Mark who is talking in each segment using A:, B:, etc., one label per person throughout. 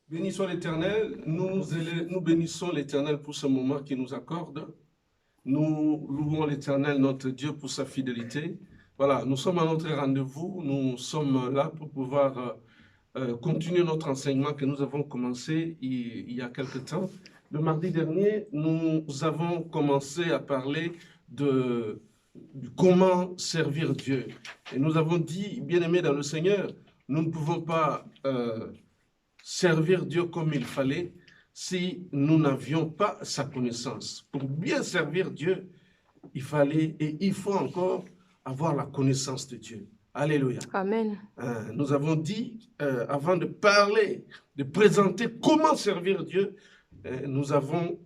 A: Béni soit l'Éternel, nous bénissons l'Éternel pour ce moment qu'il nous accorde. Nous louons l'Éternel, notre Dieu, pour sa fidélité. Voilà, nous sommes à notre rendez-vous, nous sommes là pour pouvoir continuer notre enseignement que nous avons commencé il y a quelque temps. Le mardi dernier, nous avons commencé à parler de comment servir Dieu. Et nous avons dit, bien-aimés dans le Seigneur, nous ne pouvons pas servir Dieu comme il fallait si nous n'avions pas sa connaissance. Pour bien servir Dieu, il fallait et il faut encore avoir la connaissance de Dieu. Alléluia.
B: Amen.
A: Nous avons dit, avant de parler, de présenter comment servir Dieu, nous avons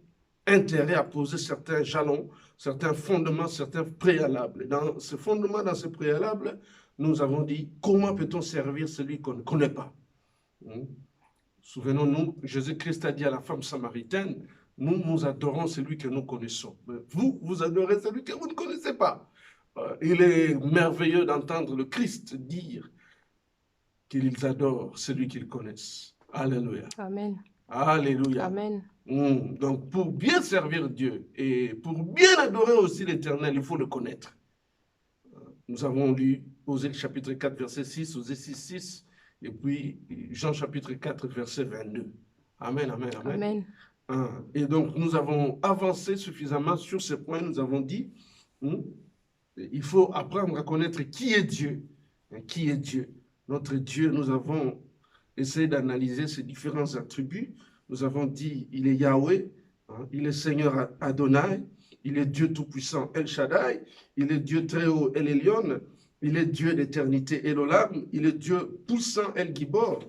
A: intérêt à poser certains jalons, certains fondements, certains préalables. Dans ce fondement, dans ce préalable, nous avons dit comment peut-on servir celui qu'on ne connaît pas. Souvenons-nous, Jésus-Christ a dit à la femme samaritaine, nous adorons celui que nous connaissons. Mais vous adorez celui que vous ne connaissez pas. Il est merveilleux d'entendre le Christ dire qu'ils adorent celui qu'ils connaissent. Alléluia.
B: Amen.
A: Alléluia.
B: Amen.
A: Donc, pour bien servir Dieu et pour bien adorer aussi l'Éternel, il faut le connaître. Nous avons lu Osée chapitre 4, verset 6, Osée 6, 6, et puis Jean chapitre 4, verset 22. Amen, amen, amen.
B: Amen.
A: Et donc, nous avons avancé suffisamment sur ce point. Nous avons dit, il faut apprendre à connaître qui est Dieu. Qui est Dieu? Notre Dieu, nous avons essayé d'analyser ses différents attributs. Nous avons dit, il est Yahweh, il est Seigneur Adonai, il est Dieu Tout-Puissant El Shaddai, il est Dieu Très-Haut El Elyon, il est Dieu d'éternité El Olam, il est Dieu puissant El Gibor,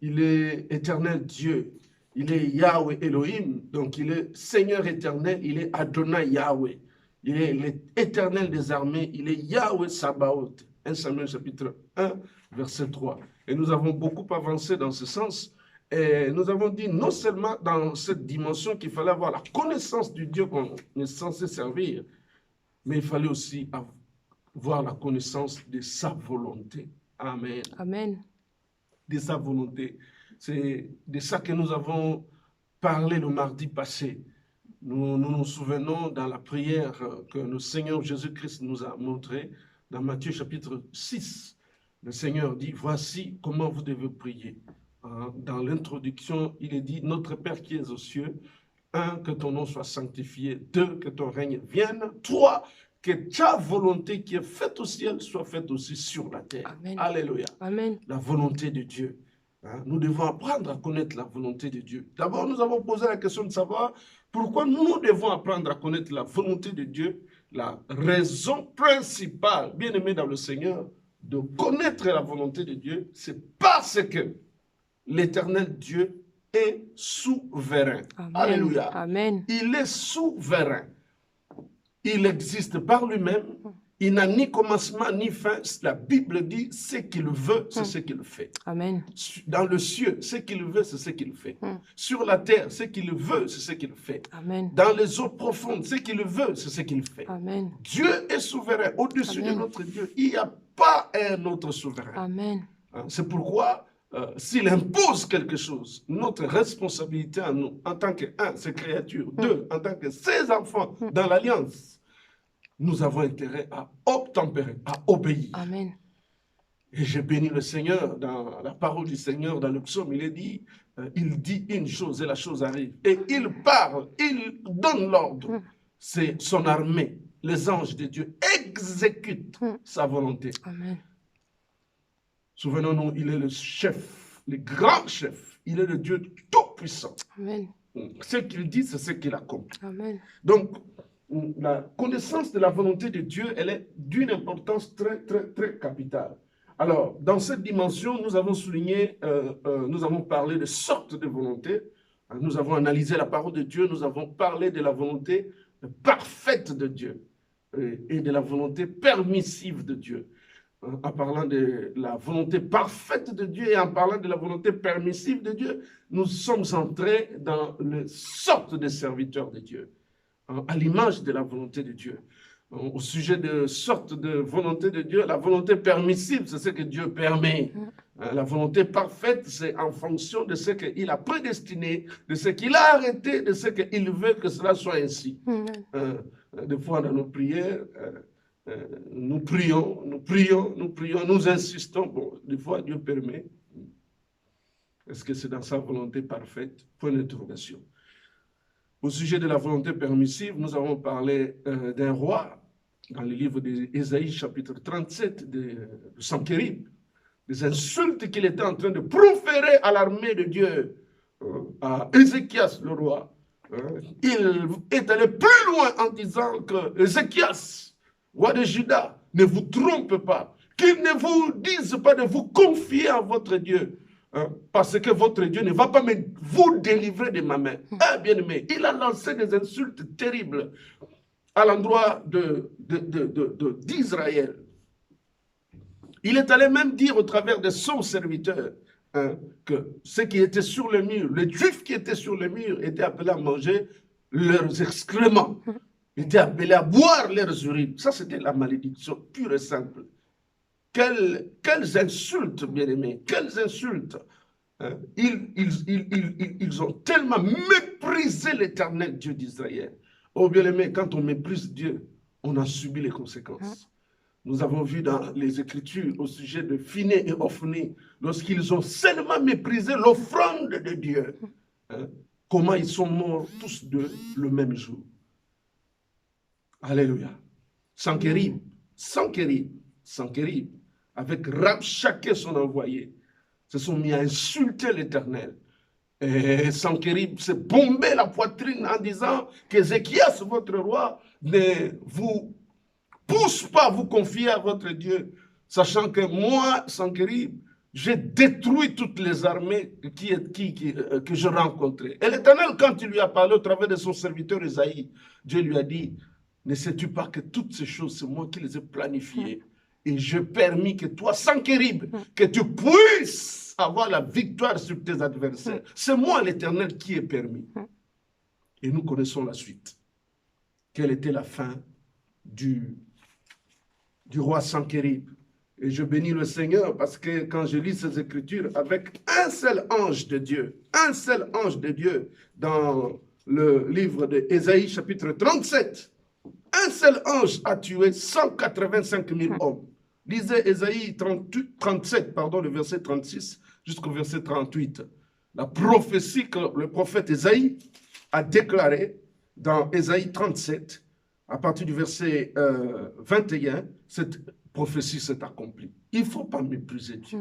A: il est éternel Dieu, il est Yahweh Elohim, donc il est Seigneur éternel, il est Adonai Yahweh, il est l'éternel des armées, il est Yahweh Sabaoth. 1 Samuel chapitre 1, verset 3. Et nous avons beaucoup avancé dans ce sens. Et nous avons dit non seulement dans cette dimension qu'il fallait avoir la connaissance du Dieu qu'on est censé servir, mais il fallait aussi avoir la connaissance de sa volonté. Amen.
B: Amen.
A: De sa volonté. C'est de ça que nous avons parlé le mardi passé. Nous nous souvenons dans la prière que le Seigneur Jésus-Christ nous a montrée dans Matthieu chapitre 6. Le Seigneur dit, voici comment vous devez prier. Dans l'introduction, il est dit, notre Père qui es aux cieux, 1, que ton nom soit sanctifié, 2, que ton règne vienne, 3, que ta volonté qui est faite au ciel soit faite aussi sur la terre.
B: Amen.
A: Alléluia.
B: Amen.
A: La volonté de Dieu. Nous devons apprendre à connaître la volonté de Dieu. D'abord, nous avons posé la question de savoir pourquoi nous devons apprendre à connaître la volonté de Dieu. La raison principale, bien aimé dans le Seigneur, de connaître la volonté de Dieu, c'est parce que l'Éternel Dieu est souverain.
B: Amen.
A: Alléluia.
B: Amen.
A: Il est souverain. Il existe par lui-même. Il n'a ni commencement ni fin. La Bible dit ce qu'il veut, c'est ce qu'il fait.
B: Amen.
A: Dans le ciel, ce qu'il veut, c'est ce qu'il fait. Sur la terre, ce qu'il veut, c'est ce qu'il fait.
B: Amen.
A: Dans les eaux profondes, ce qu'il veut, c'est ce qu'il fait.
B: Amen.
A: Dieu est souverain. Au-dessus de
B: Amen.
A: notre Dieu, il n'y a pas un autre souverain.
B: Amen.
A: C'est pourquoi, s'il impose quelque chose, notre responsabilité à nous, en tant que, ses créatures, 2, en tant que ses enfants dans l'alliance, nous avons intérêt à obtempérer, à obéir.
B: Amen.
A: Et j'ai béni le Seigneur dans la parole du Seigneur, dans le psaume, il dit une chose et la chose arrive. Et il parle, il donne l'ordre. C'est son armée, les anges de Dieu exécutent sa volonté.
B: Amen.
A: Souvenons-nous, il est le chef, le grand chef. Il est le Dieu tout-puissant.
B: Amen.
A: Ce qu'il dit, c'est ce qu'il accomplit.
B: Amen.
A: Donc, la connaissance de la volonté de Dieu, elle est d'une importance très, très, très capitale. Alors, dans cette dimension, nous avons souligné, nous avons parlé de sortes de volontés. Nous avons analysé la parole de Dieu, nous avons parlé de la volonté parfaite de Dieu et de la volonté permissive de Dieu. En parlant de la volonté parfaite de Dieu et en parlant de la volonté permissive de Dieu, nous sommes entrés dans les sortes de serviteurs de Dieu, à l'image de la volonté de Dieu. Au sujet de sortes de volonté de Dieu, la volonté permissive, c'est ce que Dieu permet. La volonté parfaite, c'est en fonction de ce qu'il a prédestiné, de ce qu'il a arrêté, de ce qu'il veut que cela soit ainsi. Des fois, dans nos prières, nous prions, nous insistons. Bon, des fois, Dieu permet. Est-ce que c'est dans sa volonté parfaite? Point d'interrogation. Au sujet de la volonté permissive, nous avons parlé d'un roi dans le livre d'Ésaïe, chapitre 37, de Sanchérib, des insultes qu'il était en train de proférer à l'armée de Dieu, à Ézéchias, le roi. Il est allé plus loin en disant que Ézéchias, roi de Juda, ne vous trompe pas, qu'il ne vous dise pas de vous confier à votre Dieu, parce que votre Dieu ne va pas vous délivrer de ma main. Bien aimé, il a lancé des insultes terribles à l'endroit d'Israël. Il est allé même dire au travers de son serviteur que ceux qui étaient sur le mur, les Juifs qui étaient sur le mur, étaient appelés à manger leurs excréments, étaient appelés à boire leurs urines. Ça, c'était la malédiction pure et simple. Quelles insultes, bien-aimés, quelles insultes. Ils ont tellement méprisé l'Éternel Dieu d'Israël. Oh, bien-aimés, quand on méprise Dieu, on a subi les conséquences. Nous avons vu dans les Écritures au sujet de Phiné et Ophni, lorsqu'ils ont seulement méprisé l'offrande de Dieu, comment ils sont morts tous deux le même jour. Alléluia. Sanchérib, avec Rabshakeh son envoyé, se sont mis à insulter l'Éternel. Et Sanchérib s'est bombé la poitrine en disant qu'Ézéchias, votre roi, ne vous pousse pas à vous confier à votre Dieu, sachant que moi, Sanchérib, j'ai détruit toutes les armées que je rencontrais. Et l'Éternel, quand il lui a parlé au travers de son serviteur Esaïe, Dieu lui a dit, ne sais-tu pas que toutes ces choses, c'est moi qui les ai planifiées. Et j'ai permis que toi, Sanchérib, que tu puisses avoir la victoire sur tes adversaires. C'est moi, l'Éternel, qui ai permis. Et nous connaissons la suite. Quelle était la fin du roi Sanchérib? Et je bénis le Seigneur parce que quand je lis ces Écritures avec un seul ange de Dieu, dans le livre d'Ésaïe chapitre 37, un seul ange a tué 185 000 hommes. Lisez Ésaïe 37, le verset 36 jusqu'au verset 38. La prophétie que le prophète Ésaïe a déclarée dans Ésaïe 37, à partir du verset 21, cette prophétie s'est accomplie. Il ne faut pas mépriser Dieu.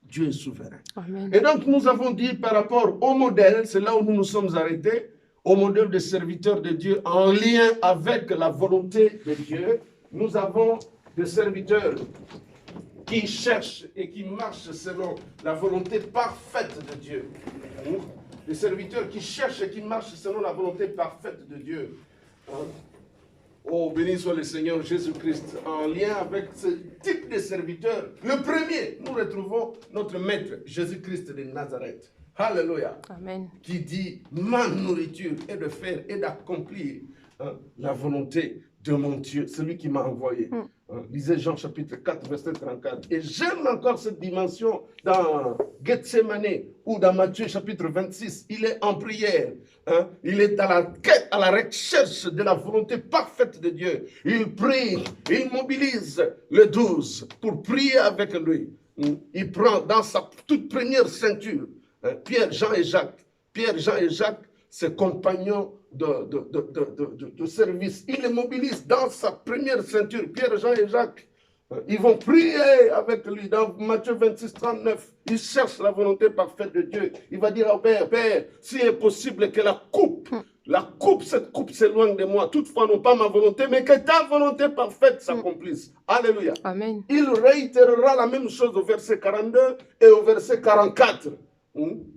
A: Dieu est souverain. Amen. Et donc, nous avons dit par rapport au modèle, c'est là où nous nous sommes arrêtés, au modèle de serviteurs de Dieu en lien avec la volonté de Dieu. Nous avons des serviteurs qui cherchent et qui marchent selon la volonté parfaite de Dieu. Des serviteurs qui cherchent et qui marchent selon la volonté parfaite de Dieu. Oh, béni soit le Seigneur Jésus-Christ. En lien avec ce type de serviteurs, le premier, nous retrouvons notre maître, Jésus-Christ de Nazareth. Alléluia. Amen. Qui dit, ma nourriture est de faire et d'accomplir la volonté de mon Dieu, celui qui m'a envoyé. Lisez Jean chapitre 4, verset 34. Et j'aime encore cette dimension dans Gethsemane ou dans Matthieu chapitre 26. Il est en prière. Il est à la quête, à la recherche de la volonté parfaite de Dieu. Il prie, il mobilise les 12 pour prier avec lui. Il prend dans sa toute première ceinture Pierre, Jean et Jacques. Pierre, Jean et Jacques, ses compagnons de service. Il les mobilise dans sa première ceinture, Pierre, Jean et Jacques. Ils vont prier avec lui dans Matthieu 26, 39. Il cherche la volonté parfaite de Dieu. Il va dire au Père, Père, s'il est possible que cette coupe s'éloigne de moi. Toutefois, non pas ma volonté, mais que ta volonté parfaite s'accomplisse. Alléluia. Amen. Il réitérera la même chose au verset 42 et au verset 44.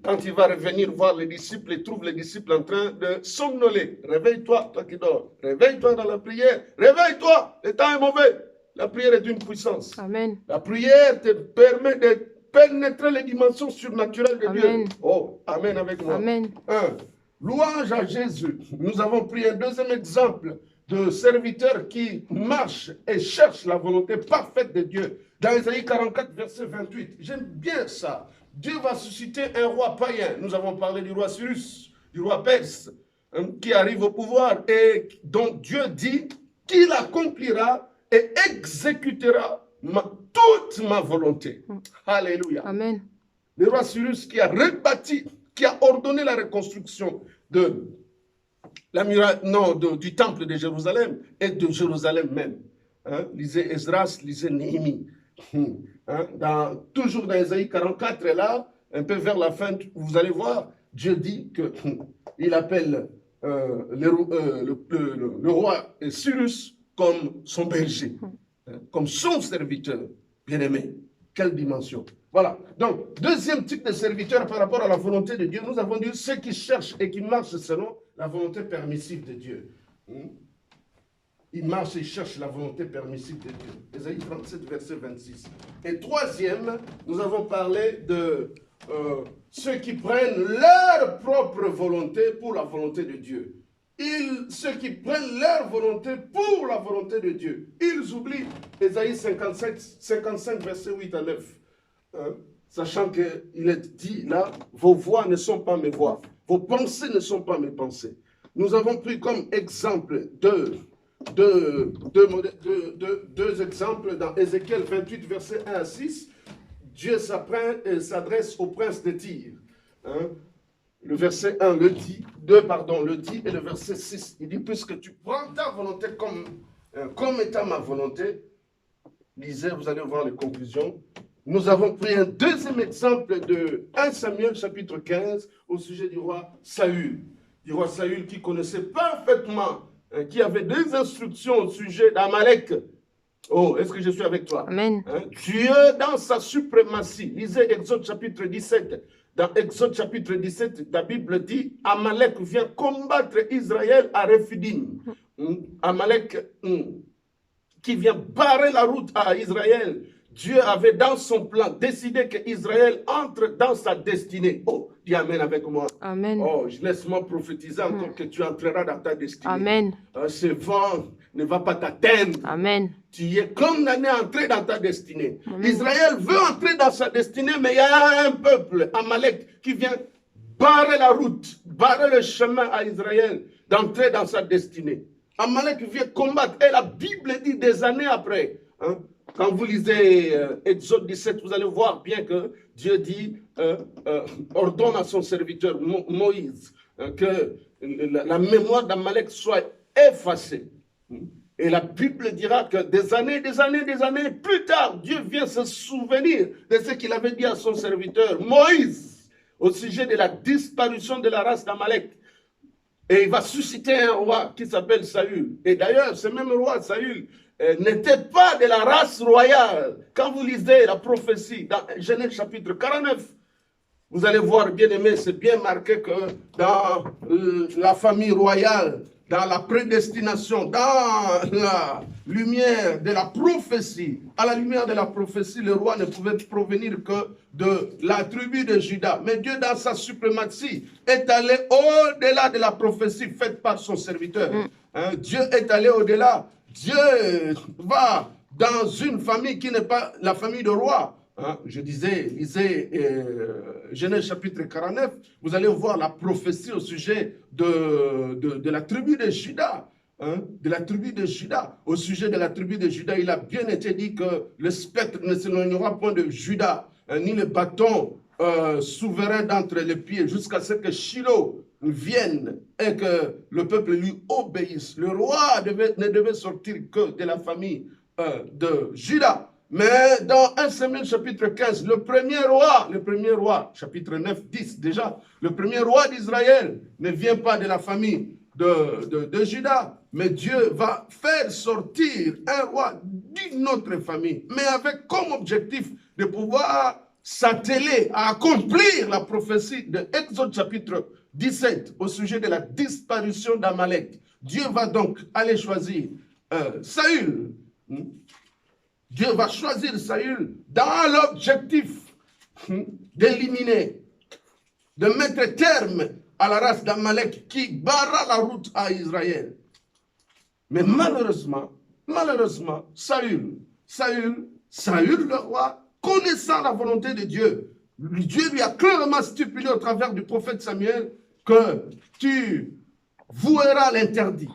A: Quand il va revenir voir les disciples, il trouve les disciples en train de somnoler. Réveille-toi, toi qui dors. Réveille-toi dans la prière. Réveille-toi, le temps est mauvais. La prière est une puissance. Amen. La prière te permet de pénétrer les dimensions surnaturelles de Dieu. Oh, amen avec moi. Amen. Louange à Jésus. Nous avons pris un deuxième exemple de serviteurs qui marchent et cherchent la volonté parfaite de Dieu. Dans Ésaïe 44, verset 28, j'aime bien ça. Dieu va susciter un roi païen. Nous avons parlé du roi Cyrus, du roi Perse, qui arrive au pouvoir et dont Dieu dit qu'il accomplira et exécutera toute ma volonté. Alléluia.
B: Amen.
A: Le roi Cyrus qui a rebâti, qui a ordonné la reconstruction de la muraille, du temple de Jérusalem et de Jérusalem même. Lisez Esdras, lisez Néhémie. Toujours dans Ésaïe 44, et là, un peu vers la fin, vous allez voir, Dieu dit qu'il appelle le roi Cyrus comme son berger, comme son serviteur bien-aimé. Quelle dimension! Voilà. Donc, deuxième type de serviteur par rapport à la volonté de Dieu, nous avons dit ceux qui cherchent et qui marchent selon la volonté permissive de Dieu. Ils marchent et cherchent la volonté permissive de Dieu. Ésaïe 37, verset 26. Et troisième, nous avons parlé de ceux qui prennent leur propre volonté pour la volonté de Dieu. Ceux qui prennent leur volonté pour la volonté de Dieu. Ils oublient Ésaïe 55, verset 8 à 9. Sachant qu'il est dit là, vos voix ne sont pas mes voix. Vos pensées ne sont pas mes pensées. Nous avons pris comme exemple deux exemples dans Ézéchiel 28, verset 1 à 6. Dieu s'adresse au prince de Tyr. Le verset 1 le dit, 2 le dit, et le verset 6, il dit, puisque tu prends ta volonté comme étant ma volonté, lisez, vous allez voir les conclusions. Nous avons pris un deuxième exemple de 1 Samuel chapitre 15 au sujet du roi Saül. Du roi Saül qui connaissait parfaitement, qui avait des instructions au sujet d'Amalek. Oh, est-ce que je suis avec toi?
B: Amen.
A: Dieu dans sa suprématie. Lisez Exode chapitre 17. Dans Exode chapitre 17, la Bible dit, Amalek vient combattre Israël à Rephidim. Amalek qui vient barrer la route à Israël. Dieu avait dans son plan décidé qu'Israël entre dans sa destinée. Oh, dis Amen avec moi.
B: Amen.
A: Oh, laisse-moi prophétiser encore que tu entreras dans ta destinée.
B: Amen.
A: Ce vent ne va pas t'atteindre.
B: Amen.
A: Tu es condamné à entrer dans ta destinée.
B: Amen.
A: Israël veut entrer dans sa destinée, mais il y a un peuple, Amalek, qui vient barrer la route, barrer le chemin à Israël d'entrer dans sa destinée. Amalek vient combattre. Et la Bible dit des années après, quand vous lisez Exode 17, vous allez voir bien que Dieu dit, ordonne à son serviteur Moïse que la mémoire d'Amalek soit effacée. Et la Bible dira que des années plus tard, Dieu vient se souvenir de ce qu'il avait dit à son serviteur Moïse au sujet de la disparition de la race d'Amalek. Et il va susciter un roi qui s'appelle Saül. Et d'ailleurs, ce même roi, Saül, n'était pas de la race royale. Quand vous lisez la prophétie dans Genèse chapitre 49, vous allez voir, bien aimé, c'est bien marqué que dans la famille royale, dans la prédestination, dans la lumière de la prophétie, à la lumière de la prophétie, le roi ne pouvait provenir que de la tribu de Juda. Mais Dieu, dans sa suprématie, est allé au-delà de la prophétie faite par son serviteur. Dieu est allé au-delà. Dieu va dans une famille qui n'est pas la famille de roi. Je disais, lisez Genèse chapitre 49, vous allez voir la prophétie au sujet de la tribu de Juda. De la tribu de Juda. Au sujet de la tribu de Juda, il a bien été dit que le spectre ne s'éloignera point de Juda, ni le bâton souverain d'entre les pieds, jusqu'à ce que Shiloh vienne et que le peuple lui obéisse. Le roi ne devait sortir que de la famille de Juda. Mais dans 1 Samuel chapitre 15, le premier roi, chapitre 9, 10 déjà, le premier roi d'Israël ne vient pas de la famille de Juda, mais Dieu va faire sortir un roi d'une autre famille, mais avec comme objectif de pouvoir s'atteler à accomplir la prophétie de Exode chapitre 17 au sujet de la disparition d'Amalek. Dieu va donc aller choisir Saül. Dieu va choisir Saül dans l'objectif d'éliminer, de mettre terme à la race d'Amalek qui barra la route à Israël. Mais malheureusement, Saül Saül, le roi, connaissant la volonté de Dieu, Dieu lui a clairement stipulé au travers du prophète Samuel que tu voueras l'interdit.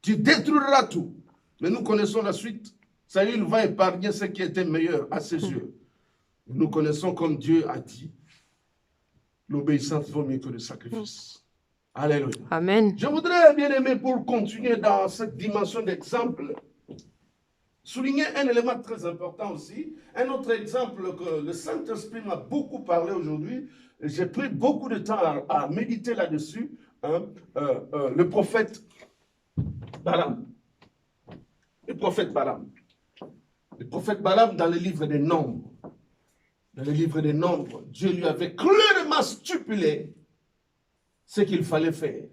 A: Tu détruiras tout. Mais nous connaissons la suite. Saül va épargner ce qui était meilleur à ses yeux. Nous connaissons comme Dieu a dit, l'obéissance vaut mieux que le sacrifice. Alléluia.
B: Amen.
A: Je voudrais, bien aimé, pour continuer dans cette dimension d'exemple, souligner un élément très important aussi. Un autre exemple que le Saint-Esprit m'a beaucoup parlé aujourd'hui. J'ai pris beaucoup de temps à méditer là-dessus. Hein, le prophète Balaam. Le prophète Balaam. Le prophète Balaam dans le livre des Nombres. Dans le livre des Nombres, Dieu lui avait clairement stipulé ce qu'il fallait faire.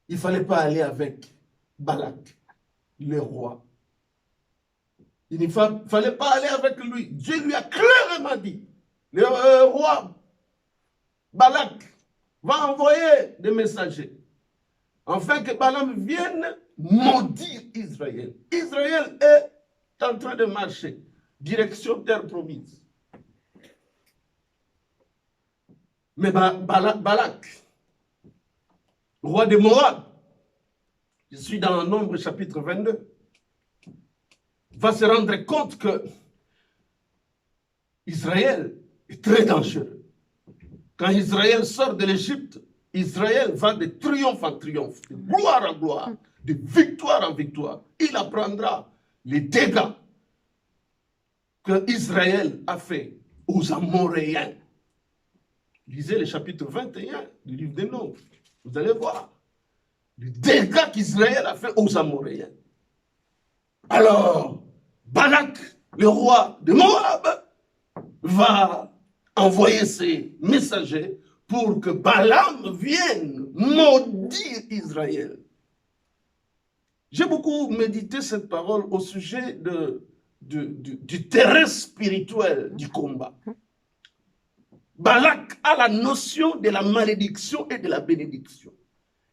A: Il ne fallait pas aller avec Balak, le roi. Il ne fallait pas aller avec lui. Dieu lui a clairement dit, le roi Balak va envoyer des messagers, afin que Balaam vienne maudire Israël. Israël est en train de marcher, direction terre promise. Mais Balak, roi de Moab, je suis dans Nombre chapitre 22, va se rendre compte que Israël est très dangereux. Quand Israël sort de l'Égypte, Israël va de triomphe en triomphe, de gloire en gloire, de victoire en victoire. Il apprendra les dégâts que Israël a fait aux Amoréens. Lisez le chapitre 21 du livre des Nombres. Vous allez voir les dégâts qu'Israël a fait aux Amoréens. Alors, Balak, le roi de Moab, va envoyer ses messagers pour que Balaam vienne maudire Israël. J'ai beaucoup médité cette parole au sujet du terrain spirituel du combat. Balak a la notion de la malédiction et de la bénédiction.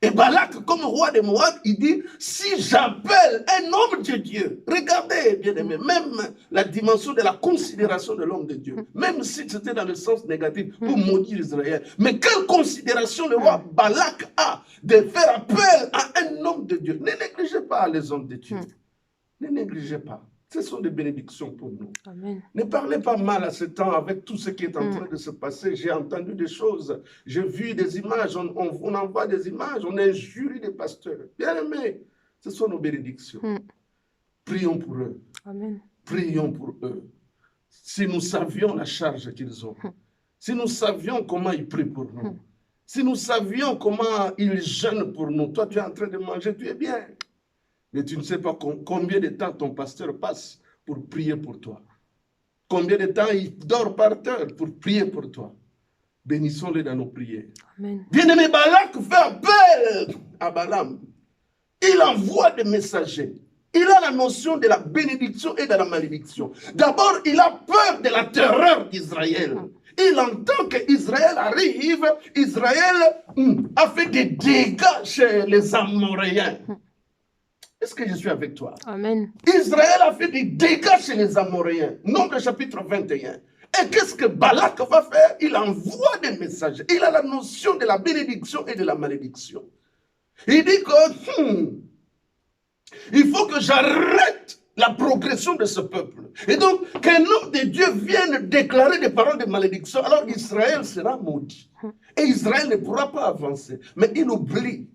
A: Et Balak, comme roi de Moab, il dit, si j'appelle un homme de Dieu, regardez bien aimé, même la dimension de la considération de l'homme de Dieu, même si c'était dans le sens négatif pour maudire Israël, mais quelle considération le roi Balak a de faire appel à un homme de Dieu. Ne négligez pas les hommes de Dieu. Ne négligez pas. Ce sont des bénédictions pour nous.
B: Amen.
A: Ne parlez pas mal à ce temps avec tout ce qui est en train de se passer. J'ai entendu des choses, j'ai vu des images, on envoie des images, on injurie des pasteurs. Bien aimés, ce sont nos bénédictions. Prions pour eux.
B: Amen.
A: Prions pour eux. Si nous savions la charge qu'ils ont, si nous savions comment ils prient pour nous, si nous savions comment ils jeûnent pour nous, toi tu es en train de manger, tu es bien. Mais tu ne sais pas combien de temps ton pasteur passe pour prier pour toi. Combien de temps il dort par terre pour prier pour toi. Bénissons-les dans nos prières.
B: Amen.
A: Bien-aimé, Balak fait appel à Balaam. Il envoie des messagers. Il a la notion de la bénédiction et de la malédiction. D'abord, il a peur de la terreur d'Israël. Il entend qu'Israël arrive. Israël a fait des dégâts chez les Amoréens. Est-ce que je suis avec toi?
B: Amen.
A: Israël a fait des dégâts chez les Amoréens. Nombre chapitre 21. Et qu'est-ce que Balak va faire? Il envoie des messages. Il a la notion de la bénédiction et de la malédiction. Il dit que il faut que j'arrête la progression de ce peuple. Et donc, qu'un homme de Dieu vienne déclarer des paroles de malédiction, alors Israël sera maudit. Et Israël ne pourra pas avancer. Mais il oublie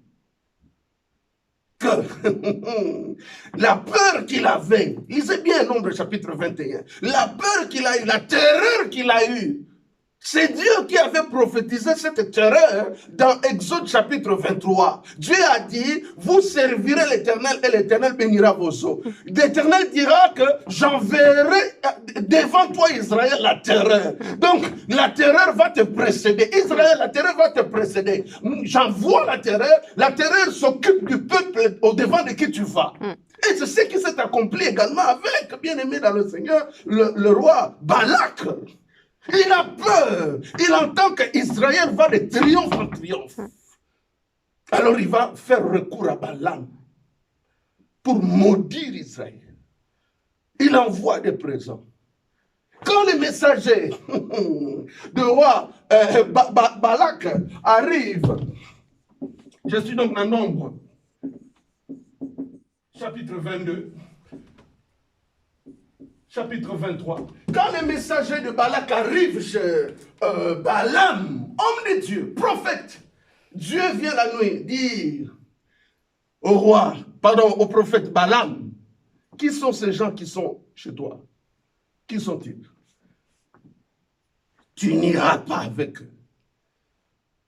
A: que la peur qu'il avait, lisez bien Nombre chapitre 21, la peur qu'il a eue, la terreur qu'il a eue, c'est Dieu qui avait prophétisé cette terreur dans Exode chapitre 23. Dieu a dit, vous servirez l'Éternel et l'Éternel bénira vos eaux. L'Éternel dira que j'enverrai devant toi Israël la terreur. Donc la terreur va te précéder. Israël, la terreur va te précéder. J'envoie la terreur s'occupe du peuple au devant de qui tu vas. Et c'est ce qui s'est accompli également avec, bien aimé dans le Seigneur, le roi Balak. Il a peur. Il entend qu'Israël va de triomphe en triomphe. Alors il va faire recours à Balaam pour maudire Israël. il envoie des présents. Quand les messagers de roi Balak arrivent, je suis donc dans Nombre, chapitre 22, chapitre 23. Quand les messagers de Balak arrivent chez Balaam, homme de Dieu, prophète, Dieu vient la nuit dire au prophète Balaam, qui sont ces gens qui sont chez toi? Qui sont-ils? Tu n'iras pas avec eux.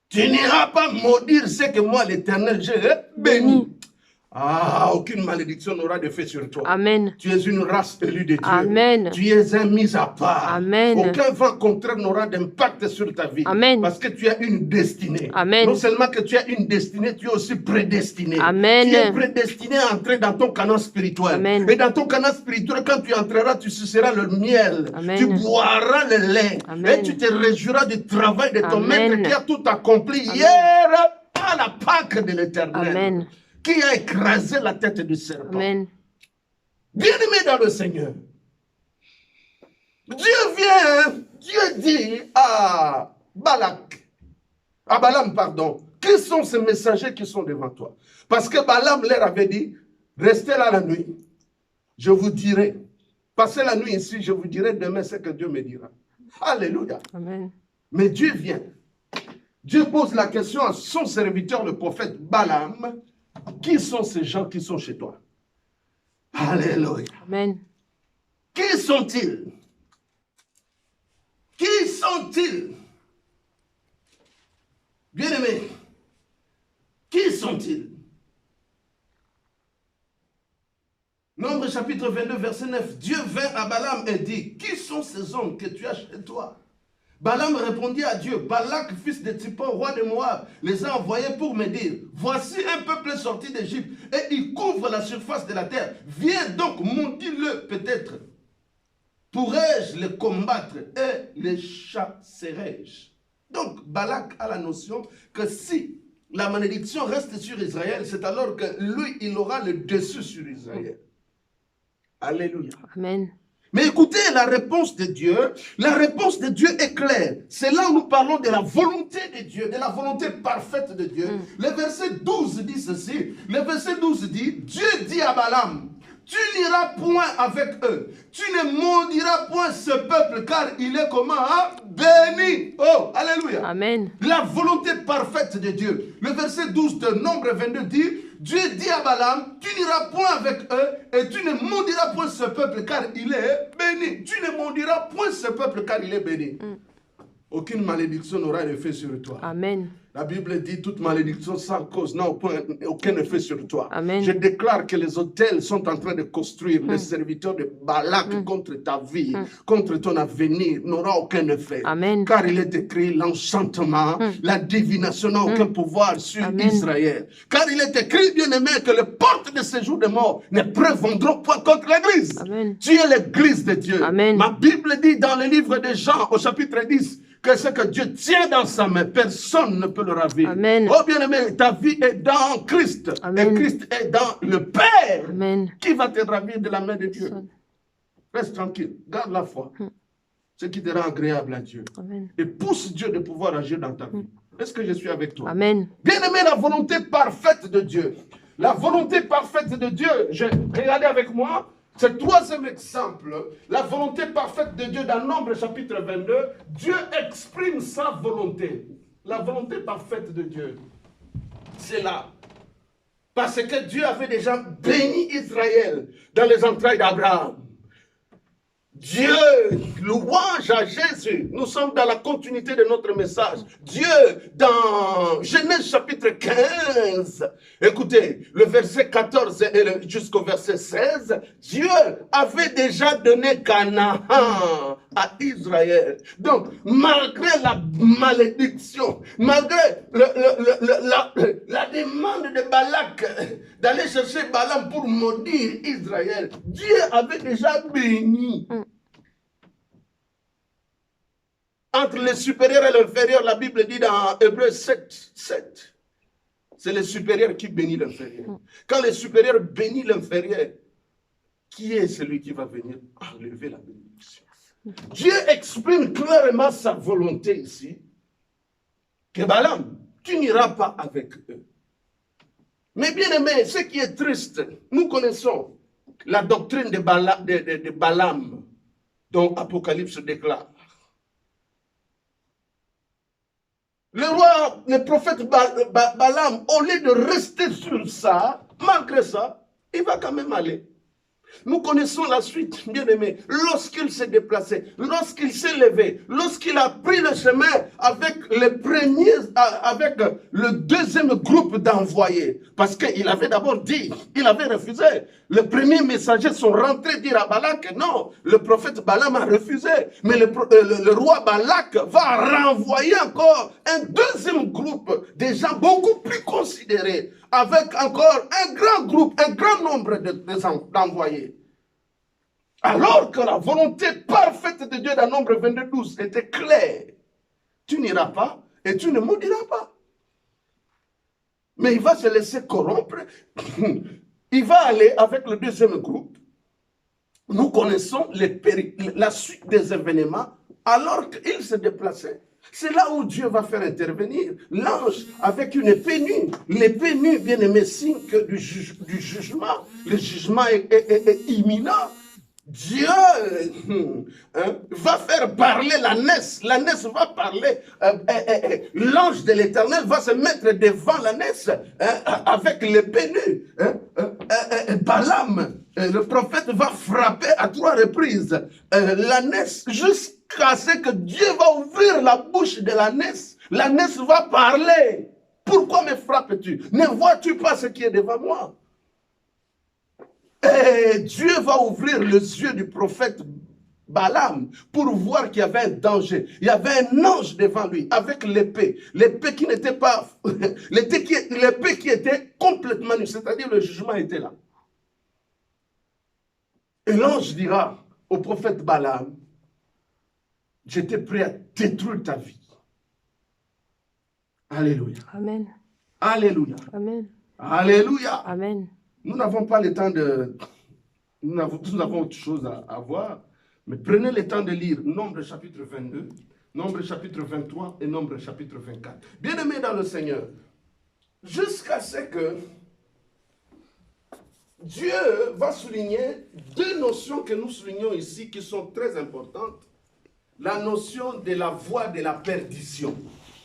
A: Tu n'iras pas maudire ce que moi, l'Éternel, j'ai béni. Ah, aucune malédiction n'aura d'effet sur toi.
B: Amen.
A: Tu es une race élue de Dieu.
B: Amen.
A: Tu es un mis à part.
B: Amen.
A: Aucun vent contraire n'aura d'impact sur ta vie.
B: Amen.
A: Parce que tu as une destinée.
B: Amen.
A: Non seulement que tu as une destinée, tu es aussi prédestiné.
B: Amen.
A: Tu es prédestiné à entrer dans ton canon spirituel.
B: Amen.
A: Et dans ton canon spirituel, quand tu entreras, tu suceras le miel.
B: Amen.
A: Tu boiras le lait.
B: Amen.
A: Et tu te réjouiras du travail de ton
B: Amen.
A: maître qui a tout accompli
B: Amen.
A: hier à la Pâque de l'Éternel.
B: Amen.
A: Qui a écrasé la tête du serpent.
B: Amen.
A: Bien-aimé dans le Seigneur, Dieu dit à Balaam, qui sont ces messagers qui sont devant toi? Parce que Balaam leur avait dit, restez là la nuit, je vous dirai, passez la nuit ici, je vous dirai demain ce que Dieu me dira. Alléluia.
B: Amen.
A: Mais Dieu vient. Dieu pose la question à son serviteur, le prophète Balaam, qui sont ces gens qui sont chez toi? Alléluia.
B: Amen.
A: Qui sont-ils? Qui sont-ils? Bien-aimés, qui sont-ils? Nombre chapitre 22, verset 9. Dieu vint à Balaam et dit, qui sont ces hommes que tu as chez toi? Balaam répondit à Dieu, Balak, fils de Tsippor, roi de Moab, les a envoyés pour me dire, voici un peuple sorti d'Égypte et il couvre la surface de la terre. Viens donc, maudis-le peut-être. Pourrais-je les combattre et les chasserai-je? Donc, Balak a la notion que si la malédiction reste sur Israël, c'est alors que lui, il aura le dessus sur Israël. Alléluia.
B: Amen.
A: Mais écoutez la réponse de Dieu. La réponse de Dieu est claire. C'est là où nous parlons de la volonté de Dieu, de la volonté parfaite de Dieu. Le verset 12 dit ceci. Le verset 12 dit, Dieu dit à Balaam, tu n'iras point avec eux. Tu ne maudiras point ce peuple, car il est comment? Béni. Oh, alléluia.
B: Amen.
A: La volonté parfaite de Dieu. Le verset 12 de Nombre 22 dit, Dieu dit à Balaam, tu n'iras point avec eux et tu ne maudiras point ce peuple car il est béni. Tu ne maudiras point ce peuple car il est béni. Aucune malédiction n'aura effet sur toi.
B: Amen.
A: La Bible dit toute malédiction sans cause n'a aucun effet sur toi.
B: Amen.
A: Je déclare que les autels sont en train de construire les serviteurs de Balak contre ta vie, contre ton avenir, n'aura aucun effet.
B: Amen.
A: Car il est écrit l'enchantement, la divination n'a aucun pouvoir sur
B: Amen.
A: Israël. Car il est écrit, bien-aimé, que les portes de ce jour de mort ne prévendront point contre l'église.
B: Amen.
A: Tu es l'église de Dieu.
B: Amen.
A: Ma Bible dit dans le livre de Jean, au chapitre 10, que ce que Dieu tient dans sa main, personne ne peut le ravir.
B: Amen.
A: Oh bien-aimé, ta vie est dans Christ.
B: Amen.
A: Et Christ est dans le Père.
B: Amen.
A: Qui va te ravir de la main de Dieu?
B: Son.
A: Reste tranquille, garde la foi. Ce qui te rend agréable à Dieu.
B: Amen.
A: Et pousse Dieu de pouvoir agir dans ta vie. Est-ce que je suis avec toi?
B: Amen.
A: Bien-aimé, la volonté parfaite de Dieu. La volonté parfaite de Dieu. Regardez avec moi. Ce troisième exemple, la volonté parfaite de Dieu dans Nombre chapitre 22, Dieu exprime sa volonté. La volonté parfaite de Dieu, c'est là. Parce que Dieu avait déjà béni Israël dans les entrailles d'Abraham. Dieu, louange à Jésus. Nous sommes dans la continuité de notre message. Dieu, dans Genèse chapitre 15, écoutez, le verset 14 et jusqu'au verset 16, Dieu avait déjà donné Canaan à Israël. Donc, malgré la malédiction, malgré la demande de Balak d'aller chercher Balaam pour maudire Israël, Dieu avait déjà béni. Entre le supérieur et l'inférieur, la Bible dit dans Hébreux 7, c'est le supérieur qui bénit l'inférieur. Quand le supérieur bénit l'inférieur, qui est celui qui va venir enlever la bénédiction. Dieu exprime clairement sa volonté ici, que Balaam, tu n'iras pas avec eux. Mais bien aimé, ce qui est triste, nous connaissons la doctrine de Balaam, dont Apocalypse déclare. Le prophète Balaam, au lieu de rester sur ça, malgré ça, il va quand même aller. Nous connaissons la suite, bien aimé. Lorsqu'il s'est déplacé, lorsqu'il s'est levé, lorsqu'il a pris le chemin avec le deuxième groupe d'envoyés. Parce qu'il avait d'abord dit, il avait refusé. Les premiers messagers sont rentrés dire à Balak que non, le prophète Balaam a refusé. Mais le roi Balak va renvoyer encore un deuxième groupe, des gens beaucoup plus considérés, avec encore un grand groupe, un grand nombre d'envoyés. Alors que la volonté parfaite de Dieu dans Nombre 22:12 était claire. Tu n'iras pas et tu ne maudiras pas. Mais il va se laisser corrompre. Il va aller avec le deuxième groupe. Nous connaissons la suite des événements alors qu'il se déplaçait. C'est là où Dieu va faire intervenir l'ange avec une épée nue. L'épée nue, bien aimé, signe du jugement. Le jugement est imminent. Dieu va faire parler l'ânesse. L'ânesse va parler. L'ange de l'Éternel va se mettre devant l'ânesse avec l'épée nue. Balaam, le prophète, va frapper à 3 reprises l'ânesse jusqu'à ce que Dieu va ouvrir la bouche de l'ânesse. L'ânesse va parler. Pourquoi me frappes-tu? Ne vois-tu pas ce qui est devant moi? Et Dieu va ouvrir les yeux du prophète Balaam pour voir qu'il y avait un danger. Il y avait un ange devant lui avec l'épée. L'épée qui n'était pas... l'épée qui était complètement nue, c'est-à-dire le jugement était là. Et l'ange dira au prophète Balaam, j'étais prêt à détruire ta vie. Alléluia.
B: Amen.
A: Alléluia.
B: Amen.
A: Alléluia.
B: Amen.
A: Nous n'avons pas le temps de... Nous avons autre chose à voir. Mais prenez le temps de lire Nombre chapitre 22, Nombre chapitre 23 et Nombre chapitre 24. Bien-aimés dans le Seigneur, jusqu'à ce que Dieu va souligner 2 notions que nous soulignons ici qui sont très importantes. La notion de la voie de la perdition.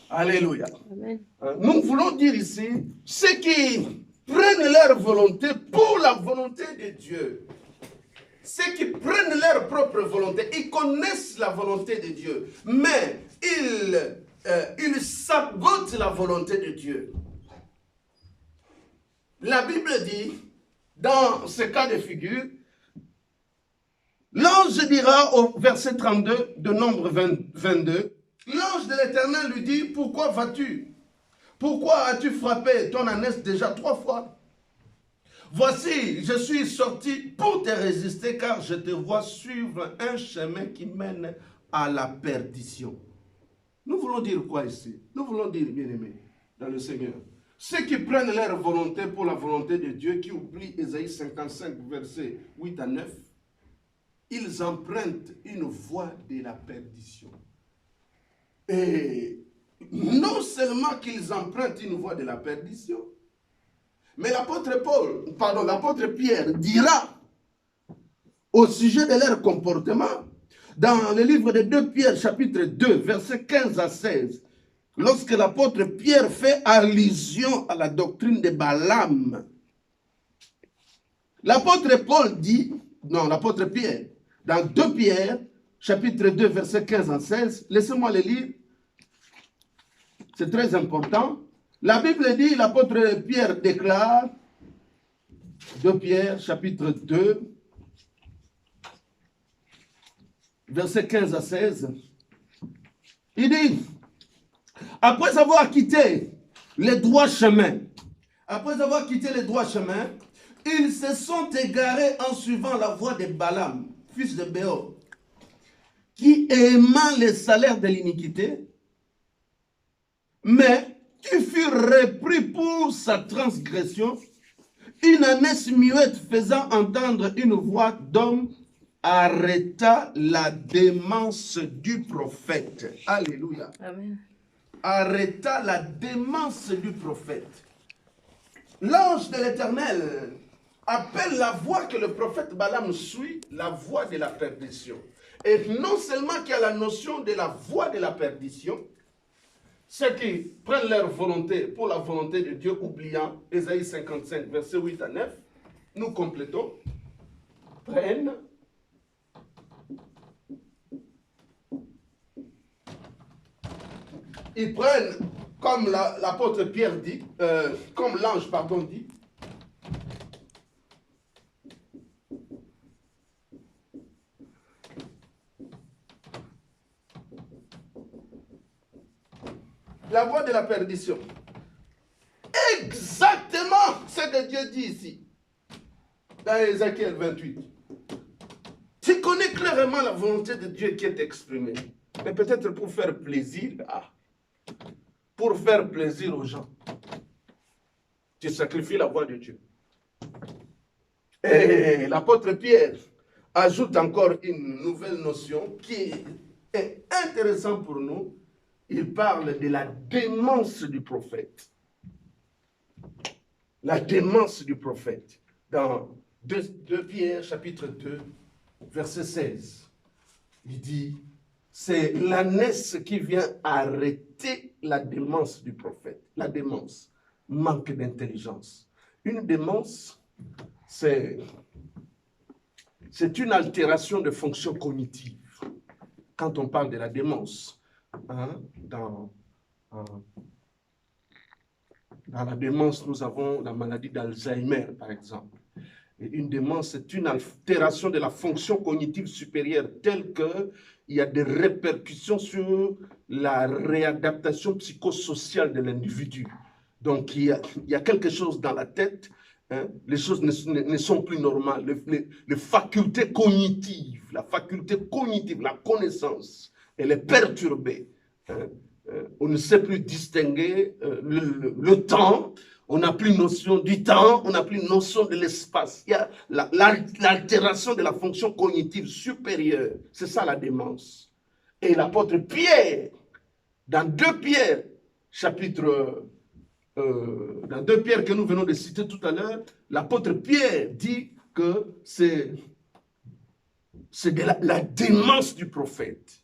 A: Alléluia.
B: Amen.
A: Nous voulons dire ici, ceux qui prennent leur volonté pour la volonté de Dieu. Ceux qui prennent leur propre volonté, ils connaissent la volonté de Dieu, mais ils sabotent la volonté de Dieu. La Bible dit, dans ce cas de figure, l'ange dira au verset 32 de Nombre 22, l'ange de l'Éternel lui dit, pourquoi vas-tu? Pourquoi as-tu frappé ton ânesse déjà 3 fois? Voici, je suis sorti pour te résister, car je te vois suivre un chemin qui mène à la perdition. Nous voulons dire quoi ici? Nous voulons dire, bien-aimés, dans le Seigneur, ceux qui prennent leur volonté pour la volonté de Dieu, qui oublient Ésaïe 55, versets 8 à 9, ils empruntent une voie de la perdition. Et non seulement qu'ils empruntent une voie de la perdition, mais l'apôtre Pierre dira au sujet de leur comportement, dans le livre de 2 Pierre, chapitre 2, versets 15 à 16, lorsque l'apôtre Pierre fait allusion à la doctrine de Balaam, l'apôtre Pierre, dans 2 Pierre, chapitre 2, versets 15 à 16, laissez-moi le lire, c'est très important. La Bible dit, l'apôtre Pierre déclare, 2 Pierre, chapitre 2, versets 15 à 16, il dit, après avoir quitté les droits chemins, ils se sont égarés en suivant la voie de Balaam, fils de Béor, qui aimant les salaires de l'iniquité, mais qui fut repris pour sa transgression, Une ânesse muette faisant entendre une voix d'homme arrêta la démence du prophète. Alléluia.
B: Amen.
A: Arrêta la démence du prophète. L'ange de l'Éternel appelle la voix que le prophète Balaam suit la voix de la perdition. Et non seulement qu'il y a la notion de la voix de la perdition, ceux qui prennent leur volonté pour la volonté de Dieu, oubliant Ésaïe 55, versets 8 à 9, nous complétons, prennent ils prennent, comme l'apôtre Pierre dit, comme l'ange, pardon, dit, la voie de la perdition. Exactement ce que Dieu dit ici, dans Ézéchiel 28. Tu connais clairement la volonté de Dieu qui est exprimée. Mais peut-être pour faire plaisir, pour faire plaisir aux gens, tu sacrifies la voix de Dieu. Et l'apôtre Pierre ajoute encore une nouvelle notion qui est intéressante pour nous. Il parle de la démence du prophète. La démence du prophète. Dans 2 Pierre, chapitre 2, verset 16. Il dit, c'est l'ânesse qui vient arrêter la démence du prophète. La démence, manque d'intelligence. Une démence, c'est une altération de fonction cognitive. Quand on parle de la démence, dans la démence, nous avons la maladie d'Alzheimer, par exemple. Et une démence, c'est une altération de la fonction cognitive supérieure, telle qu'il y a des répercussions sur la réadaptation psychosociale de l'individu. Donc, il y a quelque chose dans la tête, les choses ne sont plus normales. Les facultés cognitives, la connaissance, elle est perturbée. On ne sait plus distinguer le temps, on n'a plus notion du temps, on n'a plus notion de l'espace. Il y a l'altération de la fonction cognitive supérieure. C'est ça la démence. Et l'apôtre Pierre, dans 2 Pierre, chapitre... dans 2 Pierre que nous venons de citer tout à l'heure, l'apôtre Pierre dit que c'est de la démence du prophète.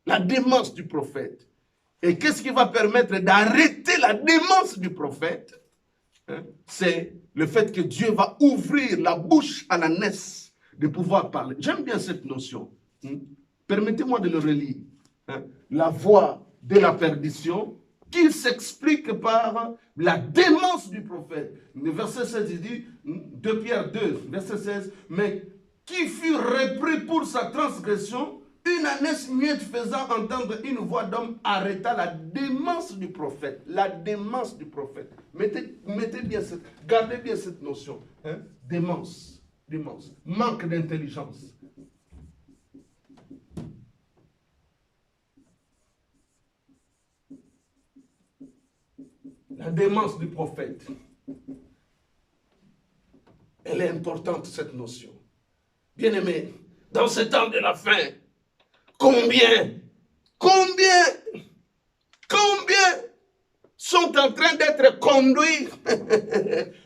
A: La démence du prophète. Et qu'est-ce qui va permettre d'arrêter la démence du prophète? C'est le fait que Dieu va ouvrir la bouche à l'ânesse de pouvoir parler. J'aime bien cette notion. Permettez-moi de le relire. La voix de la perdition qui s'explique par la démence du prophète. Le verset 16, il dit, 2 Pierre 2, verset 16, mais qui fut repris pour sa transgression, une ânesse muette faisant entendre une voix d'homme arrêta la démence du prophète. La démence du prophète. Gardez bien cette notion. Démence. Démence. Manque d'intelligence. La démence du prophète. Elle est importante, cette notion. Bien-aimés, dans ce temps de la fin, combien sont en train d'être conduits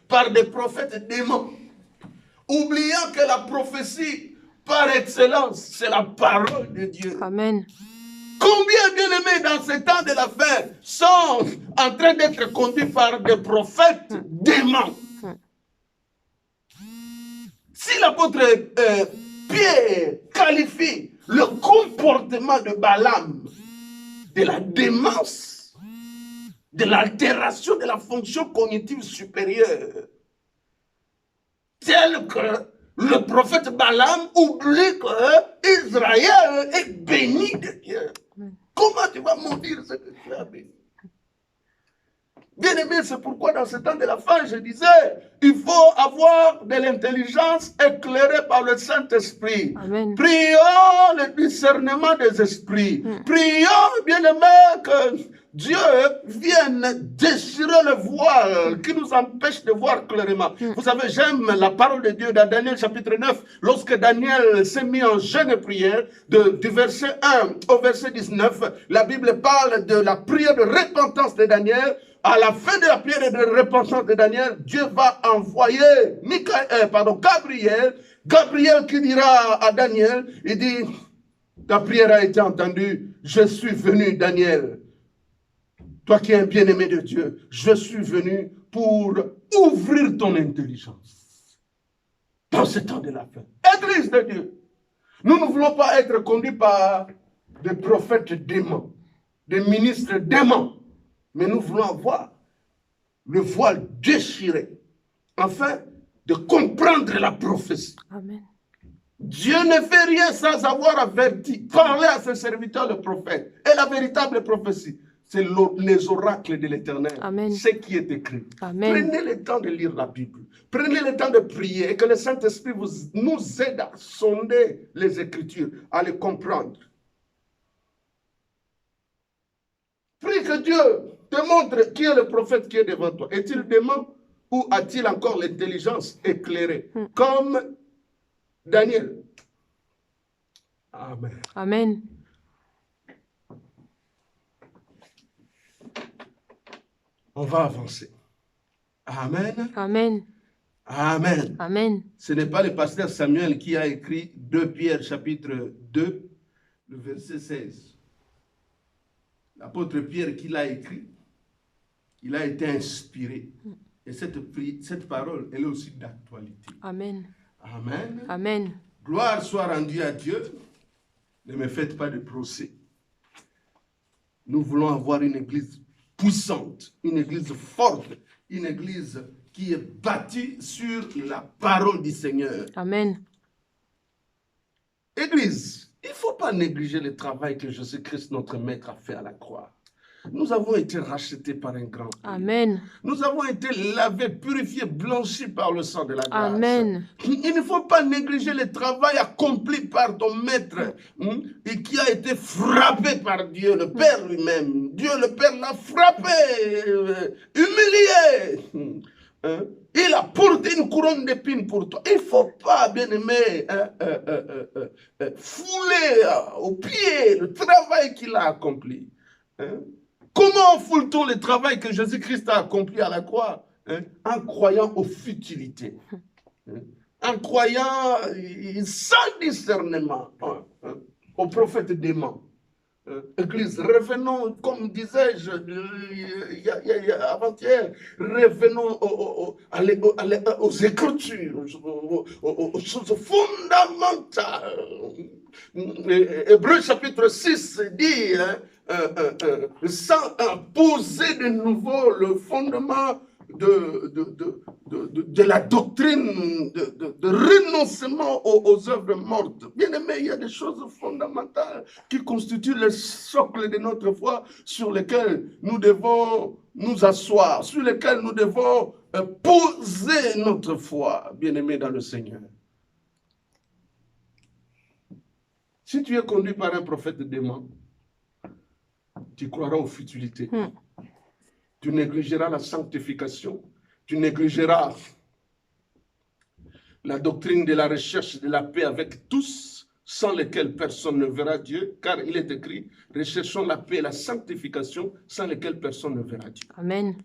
A: par des prophètes démons, oubliant que la prophétie, par excellence, c'est la parole de Dieu.
B: Amen.
A: Combien, bien-aimés, dans ce temps de la fin, sont en train d'être conduits par des prophètes démons? Si l'apôtre Pierre qualifie le comportement de Balaam de la démence, de l'altération de la fonction cognitive supérieure, tel que le prophète Balaam oublie que Israël est béni de Dieu. Comment tu vas maudire ce que tu as béni? Bien aimé, c'est pourquoi dans ce temps de la fin, je disais, il faut avoir de l'intelligence éclairée par le Saint-Esprit. Prions le discernement des esprits. Prions, bien aimé, que Dieu vienne déchirer le voile qui nous empêche de voir clairement. Vous savez, j'aime la parole de Dieu dans Daniel chapitre 9, lorsque Daniel s'est mis en jeûne et prière, du verset 1 au verset 19, la Bible parle de la prière de repentance de Daniel. À la fin de la prière de repentance de Daniel, Dieu va envoyer Gabriel qui dira à Daniel, il dit, ta prière a été entendue, je suis venu, Daniel. Toi qui es un bien-aimé de Dieu, je suis venu pour ouvrir ton intelligence dans ce temps de la fin. Église de Dieu, nous ne voulons pas être conduits par des prophètes démons, des ministres démons, mais nous voulons avoir le voile déchiré, afin de comprendre la prophétie.
B: Amen.
A: Dieu ne fait rien sans avoir averti, parlé à ses serviteurs, le prophète. Et la véritable prophétie, c'est les oracles de l'Éternel, ce qui est écrit.
B: Amen.
A: Prenez le temps de lire la Bible. Prenez le temps de prier et que le Saint-Esprit nous aide à sonder les Écritures, à les comprendre. Prie que Dieu te montre qui est le prophète qui est devant toi. Est-il démon ou a-t-il encore l'intelligence éclairée comme Daniel? Amen.
B: Amen.
A: On va avancer. Amen.
B: Amen.
A: Amen.
B: Amen.
A: Ce n'est pas le pasteur Samuel qui a écrit 2 Pierre chapitre 2, le verset 16. L'apôtre Pierre qui l'a écrit, il a été inspiré. Et cette parole, elle est aussi d'actualité.
B: Amen.
A: Amen.
B: Amen.
A: Gloire soit rendue à Dieu. Ne me faites pas de procès. Nous voulons avoir une église puissante, une église forte, une église qui est bâtie sur la parole du Seigneur.
B: Amen.
A: Église, il ne faut pas négliger le travail que Jésus-Christ, notre Maître, a fait à la croix. Nous avons été rachetés par un grand prix.
B: Amen.
A: Nous avons été lavés, purifiés, blanchis par le sang de la grâce.
B: Amen.
A: Il ne faut pas négliger le travail accompli par ton Maître et qui a été frappé par Dieu, le Père lui-même. Dieu, le Père, l'a frappé, humilié. Il a porté une couronne d'épines pour toi. Il ne faut pas, bien-aimé, fouler au pied le travail qu'il a accompli. Comment foule-t-on le travail que Jésus-Christ a accompli à la croix? En croyant aux futilités. En croyant sans discernement aux prophètes démons. Église, revenons, comme disais-je avant-hier, revenons aux Écritures, aux choses fondamentales. Hébreux chapitre 6 dit, sans poser de nouveau le fondement de la doctrine de renoncement aux œuvres mortes. Bien aimé, il y a des choses fondamentales qui constituent le socle de notre foi sur lesquelles nous devons nous asseoir, sur lesquelles nous devons poser notre foi, bien aimé dans le Seigneur. Si tu es conduit par un prophète démon, tu croiras aux futilités. Tu négligeras la sanctification. Tu négligeras la doctrine de la recherche de la paix avec tous, sans lesquels personne ne verra Dieu, car il est écrit, recherchons la paix et la sanctification, sans lesquels personne ne verra Dieu.
B: Amen.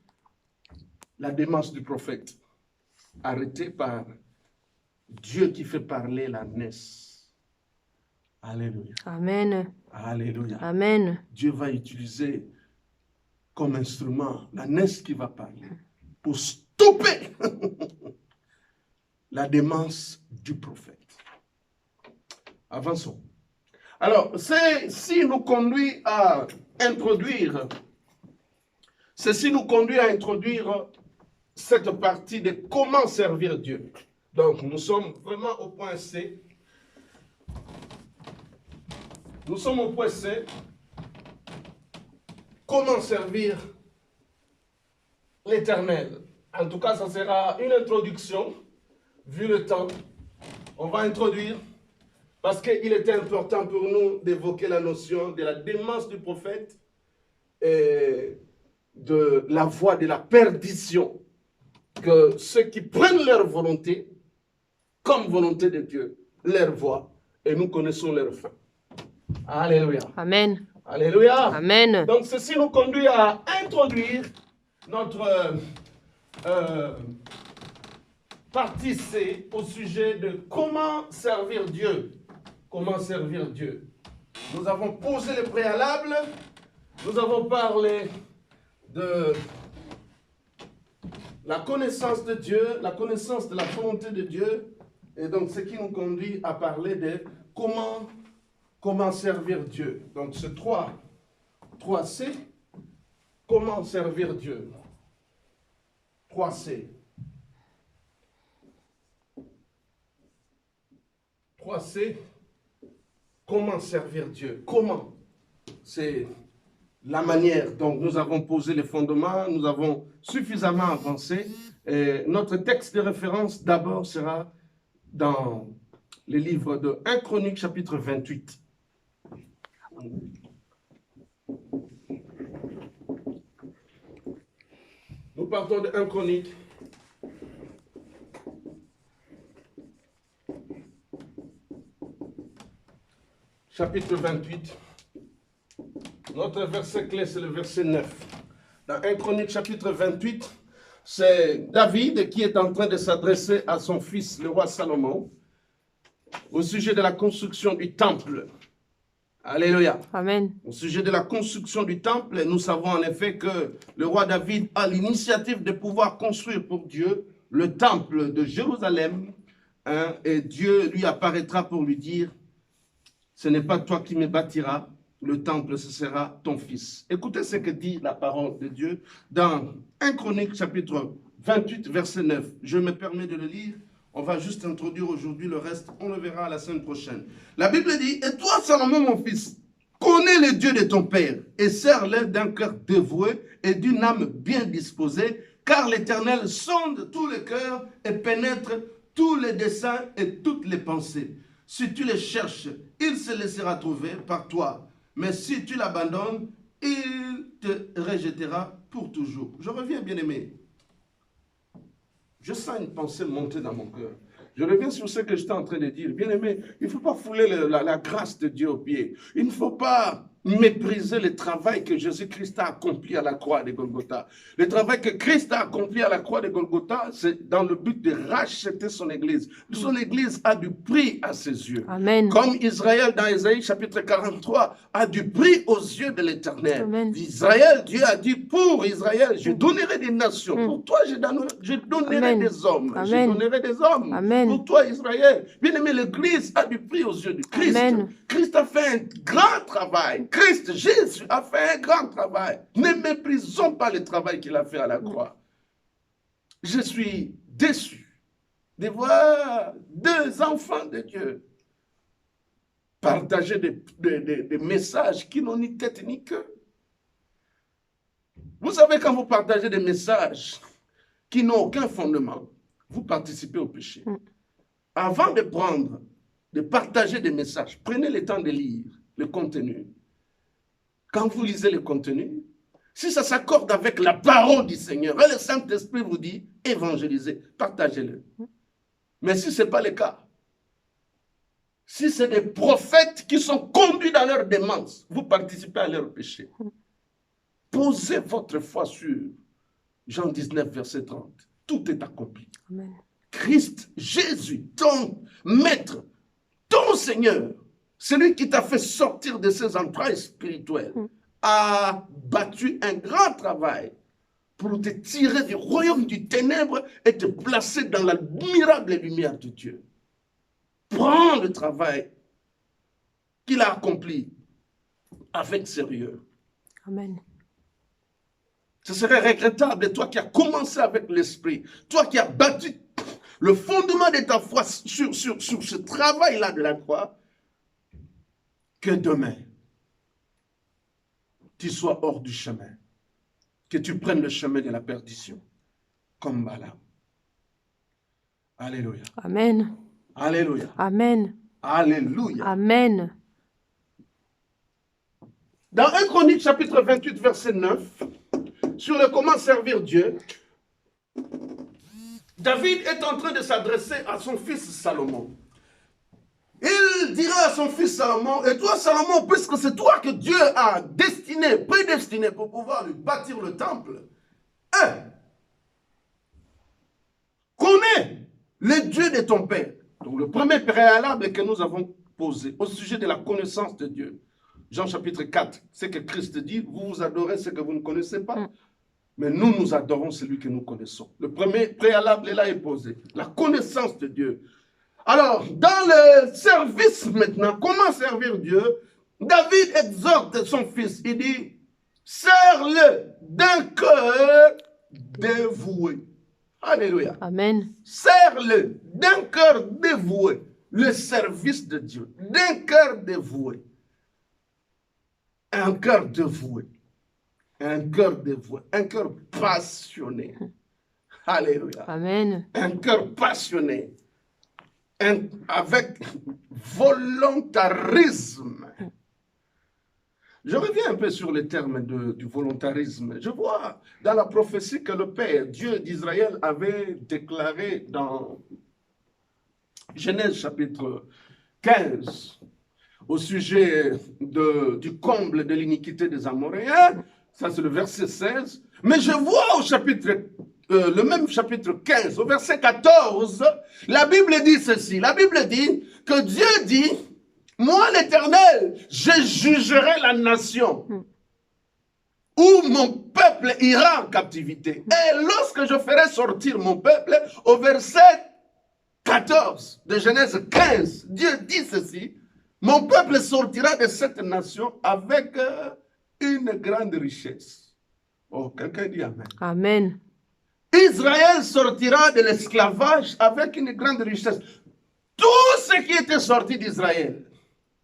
A: La démence du prophète, arrêtée par Dieu qui fait parler la naisse. Alléluia.
B: Amen.
A: Alléluia.
B: Amen.
A: Dieu va utiliser comme instrument la naisse qui va parler pour stopper la démence du prophète. Avançons. Alors, ceci nous conduit à introduire cette partie de comment servir Dieu. Donc, nous sommes vraiment au point C. Nous sommes au point C. Comment servir l'Éternel? En tout cas, ça sera une introduction, vu le temps. On va introduire, parce qu'il était important pour nous d'évoquer la notion de la démence du prophète de la voie de la perdition que ceux qui prennent leur volonté comme volonté de Dieu, leur voie, et nous connaissons leur fin. Alléluia.
B: Amen.
A: Alléluia.
B: Amen.
A: Donc ceci nous conduit à introduire notre partie C au sujet de comment servir Dieu. Comment servir Dieu. Nous avons posé le préalable, nous avons parlé de la connaissance de Dieu, la connaissance de la volonté de Dieu, et donc ce qui nous conduit à parler de comment servir Dieu. Donc ce 3C, comment servir Dieu. 3C. 3C, comment servir Dieu. Comment? C'est la manière. Donc nous avons posé les fondements, nous avons suffisamment avancé. Et notre texte de référence d'abord sera dans le livre de 1 Chronique chapitre 28. Nous partons de 1 Chronique. Chapitre 28. Notre verset clé, c'est le verset 9. Dans 1 Chronique chapitre 28, c'est David qui est en train de s'adresser à son fils, le roi Salomon, au sujet de la construction du temple. Alléluia.
B: Amen.
A: Au sujet de la construction du temple, nous savons en effet que le roi David a l'initiative de pouvoir construire pour Dieu le temple de Jérusalem, hein, et Dieu lui apparaîtra pour lui dire, ce n'est pas toi qui me bâtiras, le temple, ce sera ton fils. Écoutez ce que dit la parole de Dieu dans 1 Chronique chapitre 28, verset 9. Je me permets de le lire. On va juste introduire aujourd'hui le reste. On le verra la semaine prochaine. La Bible dit, « Et toi, Salomon, mon fils, connais le Dieu de ton père et sers-le d'un cœur dévoué et d'une âme bien disposée, car l'Éternel sonde tous les cœurs et pénètre tous les desseins et toutes les pensées. Si tu les cherches, il se laissera trouver par toi. Mais si tu l'abandonnes, il te rejettera pour toujours. » Je reviens, bien-aimé. Je sens une pensée monter dans mon cœur. Je reviens sur ce que j'étais en train de dire. Bien-aimé, il ne faut pas fouler la grâce de Dieu aux pieds. Il ne faut pas mépriser le travail que Jésus-Christ a accompli à la croix de Golgotha. Le travail que Christ a accompli à la croix de Golgotha, c'est dans le but de racheter son Église. Son Église a du prix à ses yeux.
B: Amen.
A: Comme Israël, dans Ésaïe chapitre 43, a du prix aux yeux de l'Éternel. Israël, Dieu a dit, pour Israël, je donnerai des nations. Pour toi, je donnerai
B: Amen.
A: des hommes.
B: Amen.
A: Je donnerai des hommes.
B: Amen.
A: Pour toi, Israël. Bien-aimé, l'Église a du prix aux yeux de Christ.
B: Amen.
A: Christ a fait un grand travail. Christ, Jésus, a fait un grand travail. Ne méprisons pas le travail qu'il a fait à la croix. Je suis déçu de voir deux enfants de Dieu partager des messages qui n'ont ni tête ni queue. Vous savez, quand vous partagez des messages qui n'ont aucun fondement, vous participez au péché. Avant de partager des messages, prenez le temps de lire le contenu. Quand vous lisez le contenu, si ça s'accorde avec la parole du Seigneur, et le Saint-Esprit vous dit, évangélisez, partagez-le. Mais si ce n'est pas le cas, si c'est des prophètes qui sont conduits dans leur démence, vous participez à leur péché. Posez votre foi sur Jean 19, verset 30. Tout est accompli.
B: Amen.
A: Christ, Jésus, ton maître, ton Seigneur, celui qui t'a fait sortir de ses entrailles spirituelles, a battu un grand travail pour te tirer du royaume du ténèbre et te placer dans l'admirable lumière de Dieu. Prends le travail qu'il a accompli avec sérieux.
B: Amen.
A: Ce serait regrettable de toi qui as commencé avec l'esprit, toi qui as battu le fondement de ta foi sur ce travail-là de la croix, que demain, tu sois hors du chemin, que tu prennes le chemin de la perdition, comme Balaam. Alléluia.
B: Amen.
A: Alléluia.
B: Amen.
A: Alléluia.
B: Amen.
A: Dans 1 Chronique, chapitre 28, verset 9, sur le comment servir Dieu, David est en train de s'adresser à son fils Salomon. Il dira à son fils Salomon, et toi Salomon, puisque c'est toi que Dieu a destiné, prédestiné pour pouvoir lui bâtir le temple, connais le Dieu de ton père. Donc le premier préalable que nous avons posé au sujet de la connaissance de Dieu, Jean chapitre 4, c'est que Christ dit, vous adorez ce que vous ne connaissez pas, mais nous adorons celui que nous connaissons. Le premier préalable là est posé, la connaissance de Dieu. Alors, dans le service maintenant, comment servir Dieu? David exhorte son fils, il dit, sers-le d'un cœur dévoué. Alléluia.
B: Amen.
A: Sers-le d'un cœur dévoué, le service de Dieu, d'un cœur dévoué. Un cœur dévoué, un cœur dévoué, un cœur passionné. Alléluia.
B: Amen.
A: Un cœur passionné, avec volontarisme. Je reviens un peu sur les termes du volontarisme. Je vois dans la prophétie que le Père, Dieu d'Israël, avait déclaré dans Genèse chapitre 15, au sujet du comble de l'iniquité des Amoréens. Ça, c'est le verset 16. Mais je vois au chapitre, le même chapitre 15, au verset 14, la Bible dit ceci. La Bible dit que Dieu dit, moi l'Éternel, je jugerai la nation où mon peuple ira en captivité. Et lorsque je ferai sortir mon peuple, au verset 14 de Genèse 15, Dieu dit ceci, mon peuple sortira de cette nation avec une grande richesse. Oh, quelqu'un dit Amen.
B: Amen.
A: Israël sortira de l'esclavage avec une grande richesse. Tout ce qui était sorti d'Israël,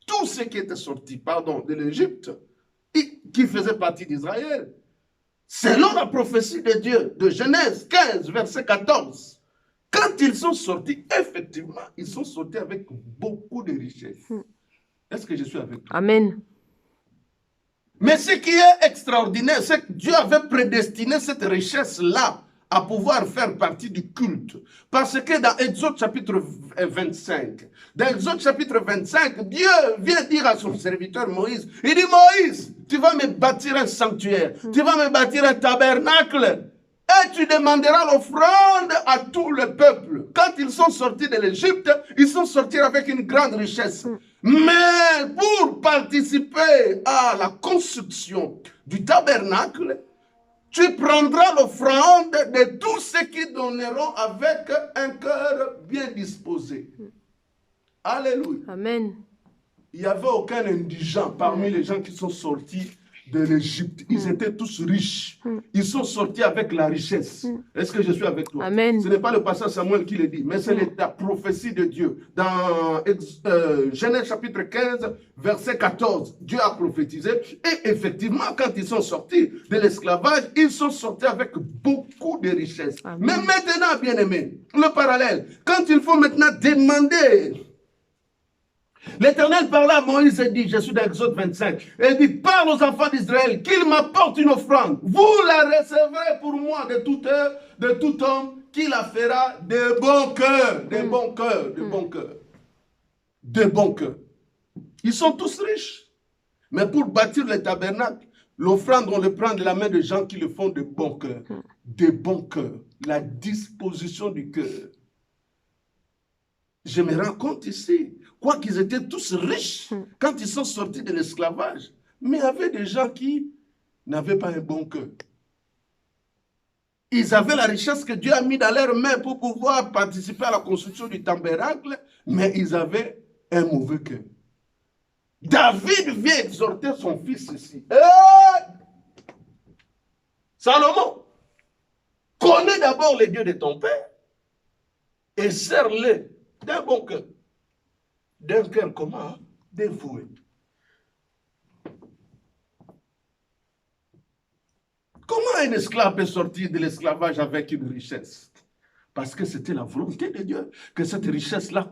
A: tout ce qui était sorti, de l'Égypte, qui faisait partie d'Israël, selon la prophétie de Dieu, de Genèse 15, verset 14, quand ils sont sortis, effectivement, ils sont sortis avec beaucoup de richesses. Est-ce que je suis avec toi?
B: Amen.
A: Mais ce qui est extraordinaire, c'est que Dieu avait prédestiné cette richesse-là à pouvoir faire partie du culte. Parce que dans Exode chapitre 25, Dieu vient dire à son serviteur Moïse, il dit Moïse, tu vas me bâtir un sanctuaire, tu vas me bâtir un tabernacle, et tu demanderas l'offrande à tout le peuple. Quand ils sont sortis de l'Égypte, ils sont sortis avec une grande richesse. Mais pour participer à la construction du tabernacle, tu prendras l'offrande de tous ceux qui donneront avec un cœur bien disposé. Alléluia.
B: Amen.
A: Il n'y avait aucun indigent parmi les gens qui sont sortis de l'Égypte. Ils étaient tous riches. Ils sont sortis avec la richesse. Est-ce que je suis avec toi?
B: Amen.
A: Ce n'est pas le passage Samuel qui le dit, mais c'est la prophétie de Dieu. Dans Genèse chapitre 15, verset 14, Dieu a prophétisé. Et effectivement, quand ils sont sortis de l'esclavage, ils sont sortis avec beaucoup de richesses.
B: Amen.
A: Mais maintenant, bien-aimés, le parallèle, quand il faut maintenant demander... L'Éternel parla à Moïse et dit, je suis dans Exode 25, et il dit, parle aux enfants d'Israël qu'ils m'apportent une offrande. Vous la recevrez pour moi de tout homme qui la fera de bon cœur, de bon cœur, de bon cœur, de bon cœur. Ils sont tous riches. Mais pour bâtir le tabernacle, l'offrande, on le prend de la main de gens qui le font de bon cœur. De bon cœur. La disposition du cœur. Je me rends compte ici, quoi qu'ils étaient tous riches quand ils sont sortis de l'esclavage, mais il y avait des gens qui n'avaient pas un bon cœur. Ils avaient la richesse que Dieu a mis dans leurs mains pour pouvoir participer à la construction du tabernacle, mais ils avaient un mauvais cœur. David vient exhorter son fils ici. Salomon, connais d'abord les dieux de ton père et sers-les d'un bon cœur. D'un cœur comment? Dévoué. Comment un esclave peut sortir de l'esclavage avec une richesse? Parce que c'était la volonté de Dieu que cette richesse-là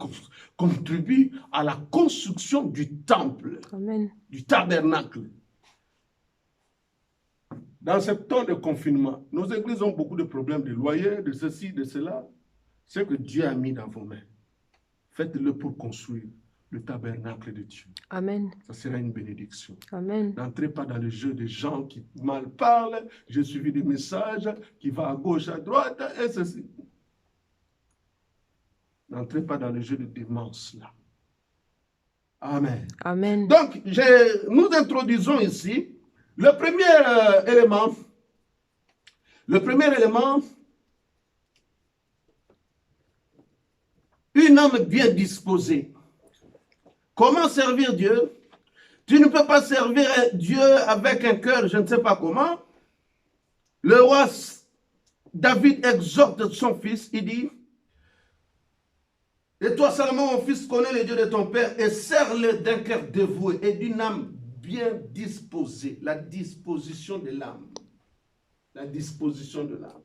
A: contribue à la construction du temple,
B: Amen.
A: du tabernacle. Dans ce temps de confinement, nos églises ont beaucoup de problèmes de loyer, de ceci, de cela. Ce que Dieu a mis dans vos mains, faites-le pour construire le tabernacle de Dieu.
B: Amen.
A: Ça sera une bénédiction.
B: Amen.
A: N'entrez pas dans le jeu des gens qui mal parlent. J'ai suivi des messages qui vont à gauche, à droite, et ceci. N'entrez pas dans le jeu de démence là. Amen.
B: Amen.
A: Donc, nous introduisons ici le premier élément. Le premier élément, une âme bien disposée. Comment servir Dieu? Tu ne peux pas servir Dieu avec un cœur, je ne sais pas comment. Le roi David exhorte son fils, il dit, et toi seulement, mon fils, connais le Dieu de ton père et sers-le d'un cœur dévoué et d'une âme bien disposée. La disposition de l'âme. La disposition de l'âme.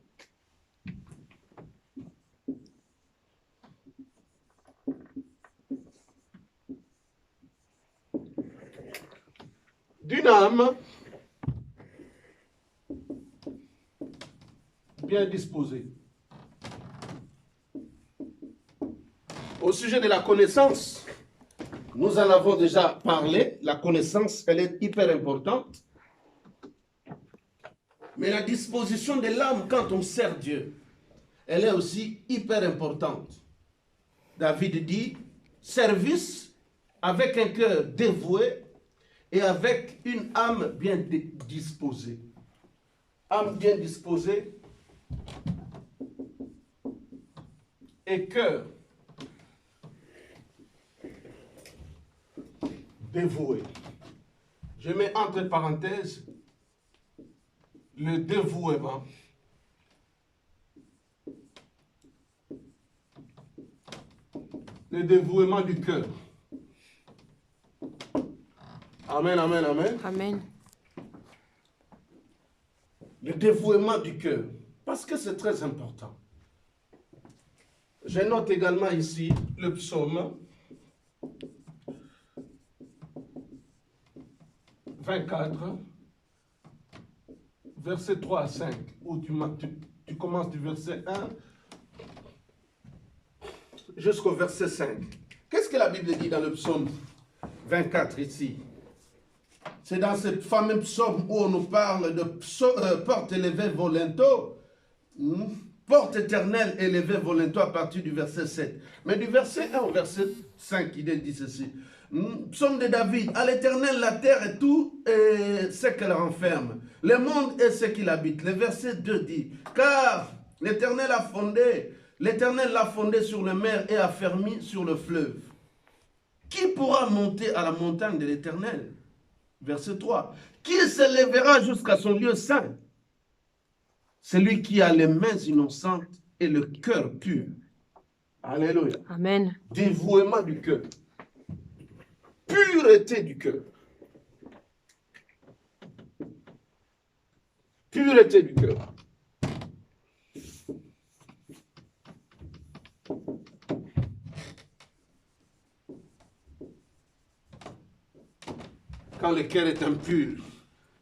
A: D'une âme bien disposée. Au sujet de la connaissance, nous en avons déjà parlé. La connaissance, elle est hyper importante. Mais la disposition de l'âme quand on sert Dieu, elle est aussi hyper importante. David dit, service avec un cœur dévoué et avec une âme bien disposée. Âme bien disposée et cœur dévoué. Je mets entre parenthèses le dévouement. Le dévouement du cœur. Amen, amen, amen.
B: Amen.
A: Le dévouement du cœur. Parce que c'est très important. Je note également ici le psaume 24, verset 3 à 5, où tu commences du verset 1 jusqu'au verset 5. Qu'est-ce que la Bible dit dans le psaume 24 ici? C'est dans ce fameux psaume où on nous parle de porte élevée volento, porte éternelle élevée volento à partir du verset 7. Mais du verset 1 au verset 5, il dit ceci. Psaume de David, à l'Éternel la terre et tout ce qu'elle renferme, le monde et ce qu'il habite. Le verset 2 dit, car l'Éternel l'a fondé sur le mer et affermi sur le fleuve. Qui pourra monter à la montagne de l'Éternel? Verset 3, qui s'élèvera jusqu'à son lieu saint? Celui qui a les mains innocentes et le cœur pur. Alléluia.
B: Amen.
A: Dévouement du cœur. Pureté du cœur. Pureté du cœur. Quand le cœur est impur,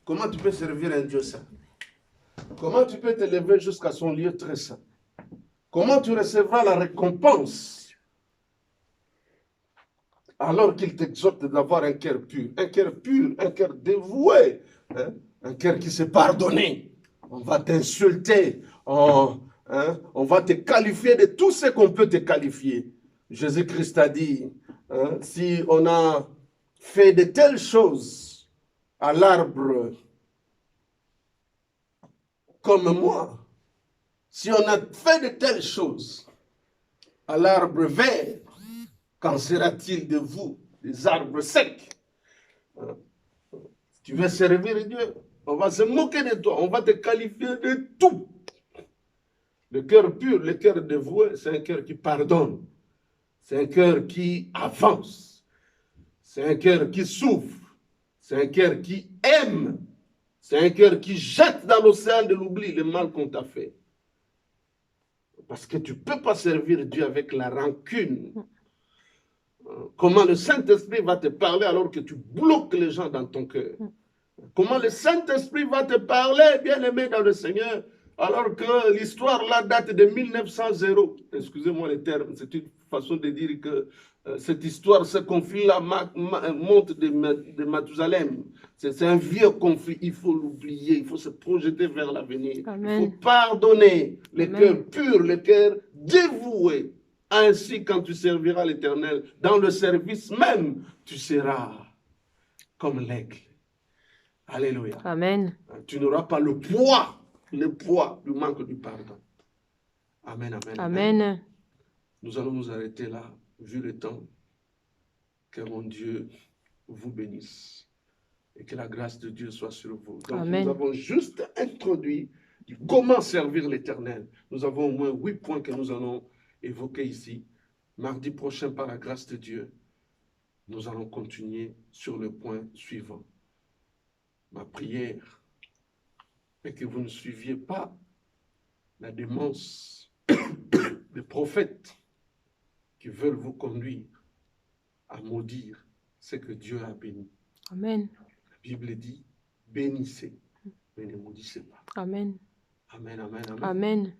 A: comment tu peux servir un Dieu saint? Comment tu peux t'élever jusqu'à son lieu très saint? Comment tu recevras la récompense alors qu'il t'exhorte d'avoir un cœur pur, un cœur dévoué, hein? Un cœur qui s'est pardonné. On va t'insulter, on va te qualifier de tout ce qu'on peut te qualifier. Jésus-Christ a dit, hein, si on a fait de telles choses à l'arbre comme moi, si on a fait de telles choses à l'arbre vert, qu'en sera-t-il de vous, des arbres secs? Tu veux servir Dieu, on va se moquer de toi, on va te qualifier de tout. Le cœur pur, le cœur dévoué, c'est un cœur qui pardonne. C'est un cœur qui avance. C'est un cœur qui souffre. C'est un cœur qui aime. C'est un cœur qui jette dans l'océan de l'oubli le mal qu'on t'a fait. Parce que tu ne peux pas servir Dieu avec la rancune. Comment le Saint-Esprit va te parler alors que tu bloques les gens dans ton cœur. Comment le Saint-Esprit va te parler, bien-aimé dans le Seigneur, alors que l'histoire là date de 1900. Excusez-moi le terme, c'est une façon de dire que cette histoire, ce conflit-là monte de Mathusalem. C'est un vieux conflit, il faut l'oublier, il faut se projeter vers l'avenir. Il faut pardonner, le cœur pur, le cœur dévoué. Ainsi, quand tu serviras l'Éternel, dans le service même, tu seras comme l'aigle. Alléluia.
B: Amen.
A: Tu n'auras pas le poids du manque du pardon. Amen, amen,
B: Amen.
A: amen. Nous allons nous arrêter là, vu le temps. Que mon Dieu vous bénisse et que la grâce de Dieu soit sur vous. Donc,
B: Amen.
A: Nous avons juste introduit comment servir l'Éternel. Nous avons au moins 8 points que nous allons évoquer ici. Mardi prochain, par la grâce de Dieu, nous allons continuer sur le point suivant. Ma prière est que vous ne suiviez pas la démence des prophètes qui veulent vous conduire à maudire ce que Dieu a béni.
B: Amen.
A: La Bible dit, bénissez, mais ne maudissez pas.
B: Amen.
A: Amen, amen, amen.
B: Amen.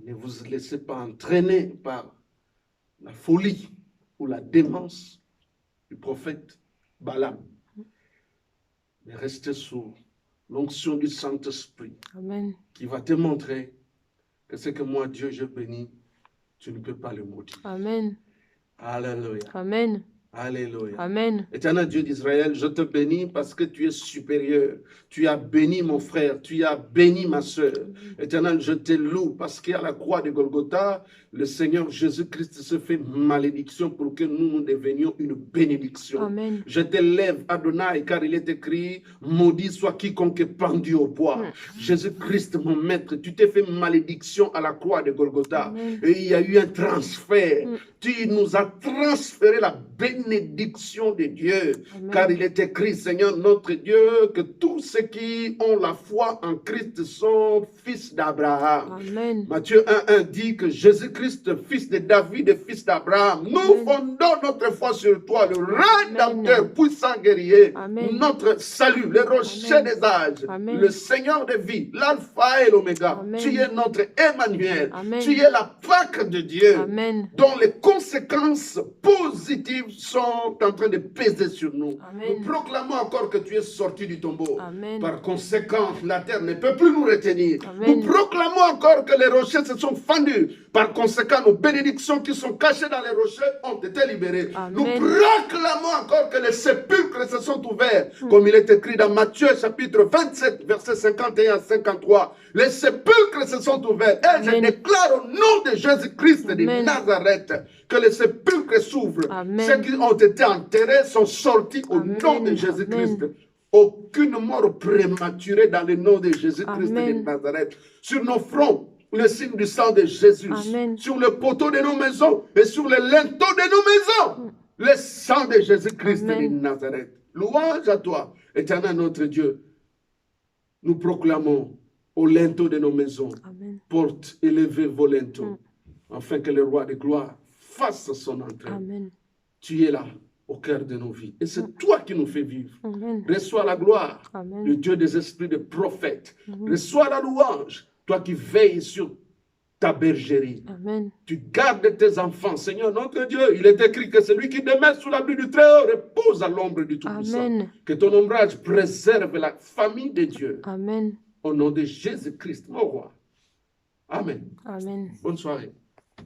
A: Ne vous laissez pas entraîner par la folie ou la démence du prophète Balaam. Mais restez sous l'onction du Saint-Esprit.
B: Amen.
A: Qui va te montrer que ce que moi, Dieu, je bénis, tu ne peux pas le maudire.
B: Amen.
A: Alléluia.
B: Amen.
A: Alléluia.
B: Amen.
A: Éternel Dieu d'Israël, je te bénis parce que tu es supérieur. Tu as béni mon frère, tu as béni ma soeur. Éternel, je te loue parce qu'à la croix de Golgotha, le Seigneur Jésus-Christ se fait malédiction pour que nous devenions une bénédiction.
B: Amen.
A: Je t'élève, Adonai, car il est écrit, maudit soit quiconque est pendu au bois. Jésus-Christ, mon maître, tu t'es fait malédiction à la croix de Golgotha.
B: Amen.
A: Et il y a eu un transfert. Tu nous as transféré la bénédiction de Dieu.
B: Amen.
A: Car il est écrit, Seigneur notre Dieu, que tous ceux qui ont la foi en Christ sont fils d'Abraham.
B: Amen.
A: Matthieu 1,1 dit que Jésus-Christ, fils de David et fils d'Abraham, nous fondons notre foi sur toi, le Rédempteur, puissant guerrier,
B: Amen.
A: notre salut, le rocher
B: Amen.
A: des âges,
B: Amen.
A: le Seigneur de vie, l'alpha et l'oméga.
B: Amen.
A: Tu es notre Emmanuel.
B: Amen.
A: Tu es la Pâque de Dieu,
B: Amen.
A: dont les conséquences positives sont en train de peser sur nous.
B: Amen.
A: Nous proclamons encore que tu es sorti du tombeau.
B: Amen.
A: Par conséquent, la terre ne peut plus nous retenir.
B: Amen.
A: Nous proclamons encore que les rochers se sont fendus. Par conséquent, nos bénédictions qui sont cachées dans les rochers ont été libérées.
B: Amen.
A: Nous proclamons encore que les sépulcres se sont ouverts. Comme il est écrit dans Matthieu chapitre 27, versets 51 à 53. Les sépulcres se sont ouverts. Et
B: Amen.
A: je déclare au nom de Jésus-Christ de
B: Amen.
A: Nazareth que les sépulcres s'ouvrent.
B: Amen.
A: Ceux qui ont été enterrés sont sortis au
B: Amen.
A: nom de Jésus-Christ.
B: Amen.
A: Aucune mort prématurée dans le nom de Jésus-Christ de
B: Amen.
A: Nazareth. Sur nos fronts, le signe du sang de Jésus.
B: Amen.
A: Sur le poteau de nos maisons et sur les linteaux de nos maisons. Le sang de Jésus-Christ de
B: Amen.
A: Nazareth. Louange à toi, éternel notre Dieu. Nous proclamons aux linteaux de nos maisons,
B: Amen.
A: porte élevez vos linteaux, afin que le roi de gloire fasse son entrée.
B: Amen.
A: Tu es là, au cœur de nos vies. Et c'est toi qui nous fais vivre.
B: Amen.
A: Reçois la gloire,
B: Amen.
A: le Dieu des esprits de prophètes. Reçois la louange, toi qui veilles sur ta bergerie.
B: Amen.
A: Tu gardes tes enfants, Seigneur notre Dieu. Il est écrit que celui qui demeure sous l'abri du Très-Haut repose à l'ombre du Tout-Puissant.
B: Amen.
A: Que ton ombrage préserve la famille de Dieu.
B: Amen.
A: Au nom de Jésus-Christ, mon roi. Amen.
B: Amen.
A: Bonne soirée.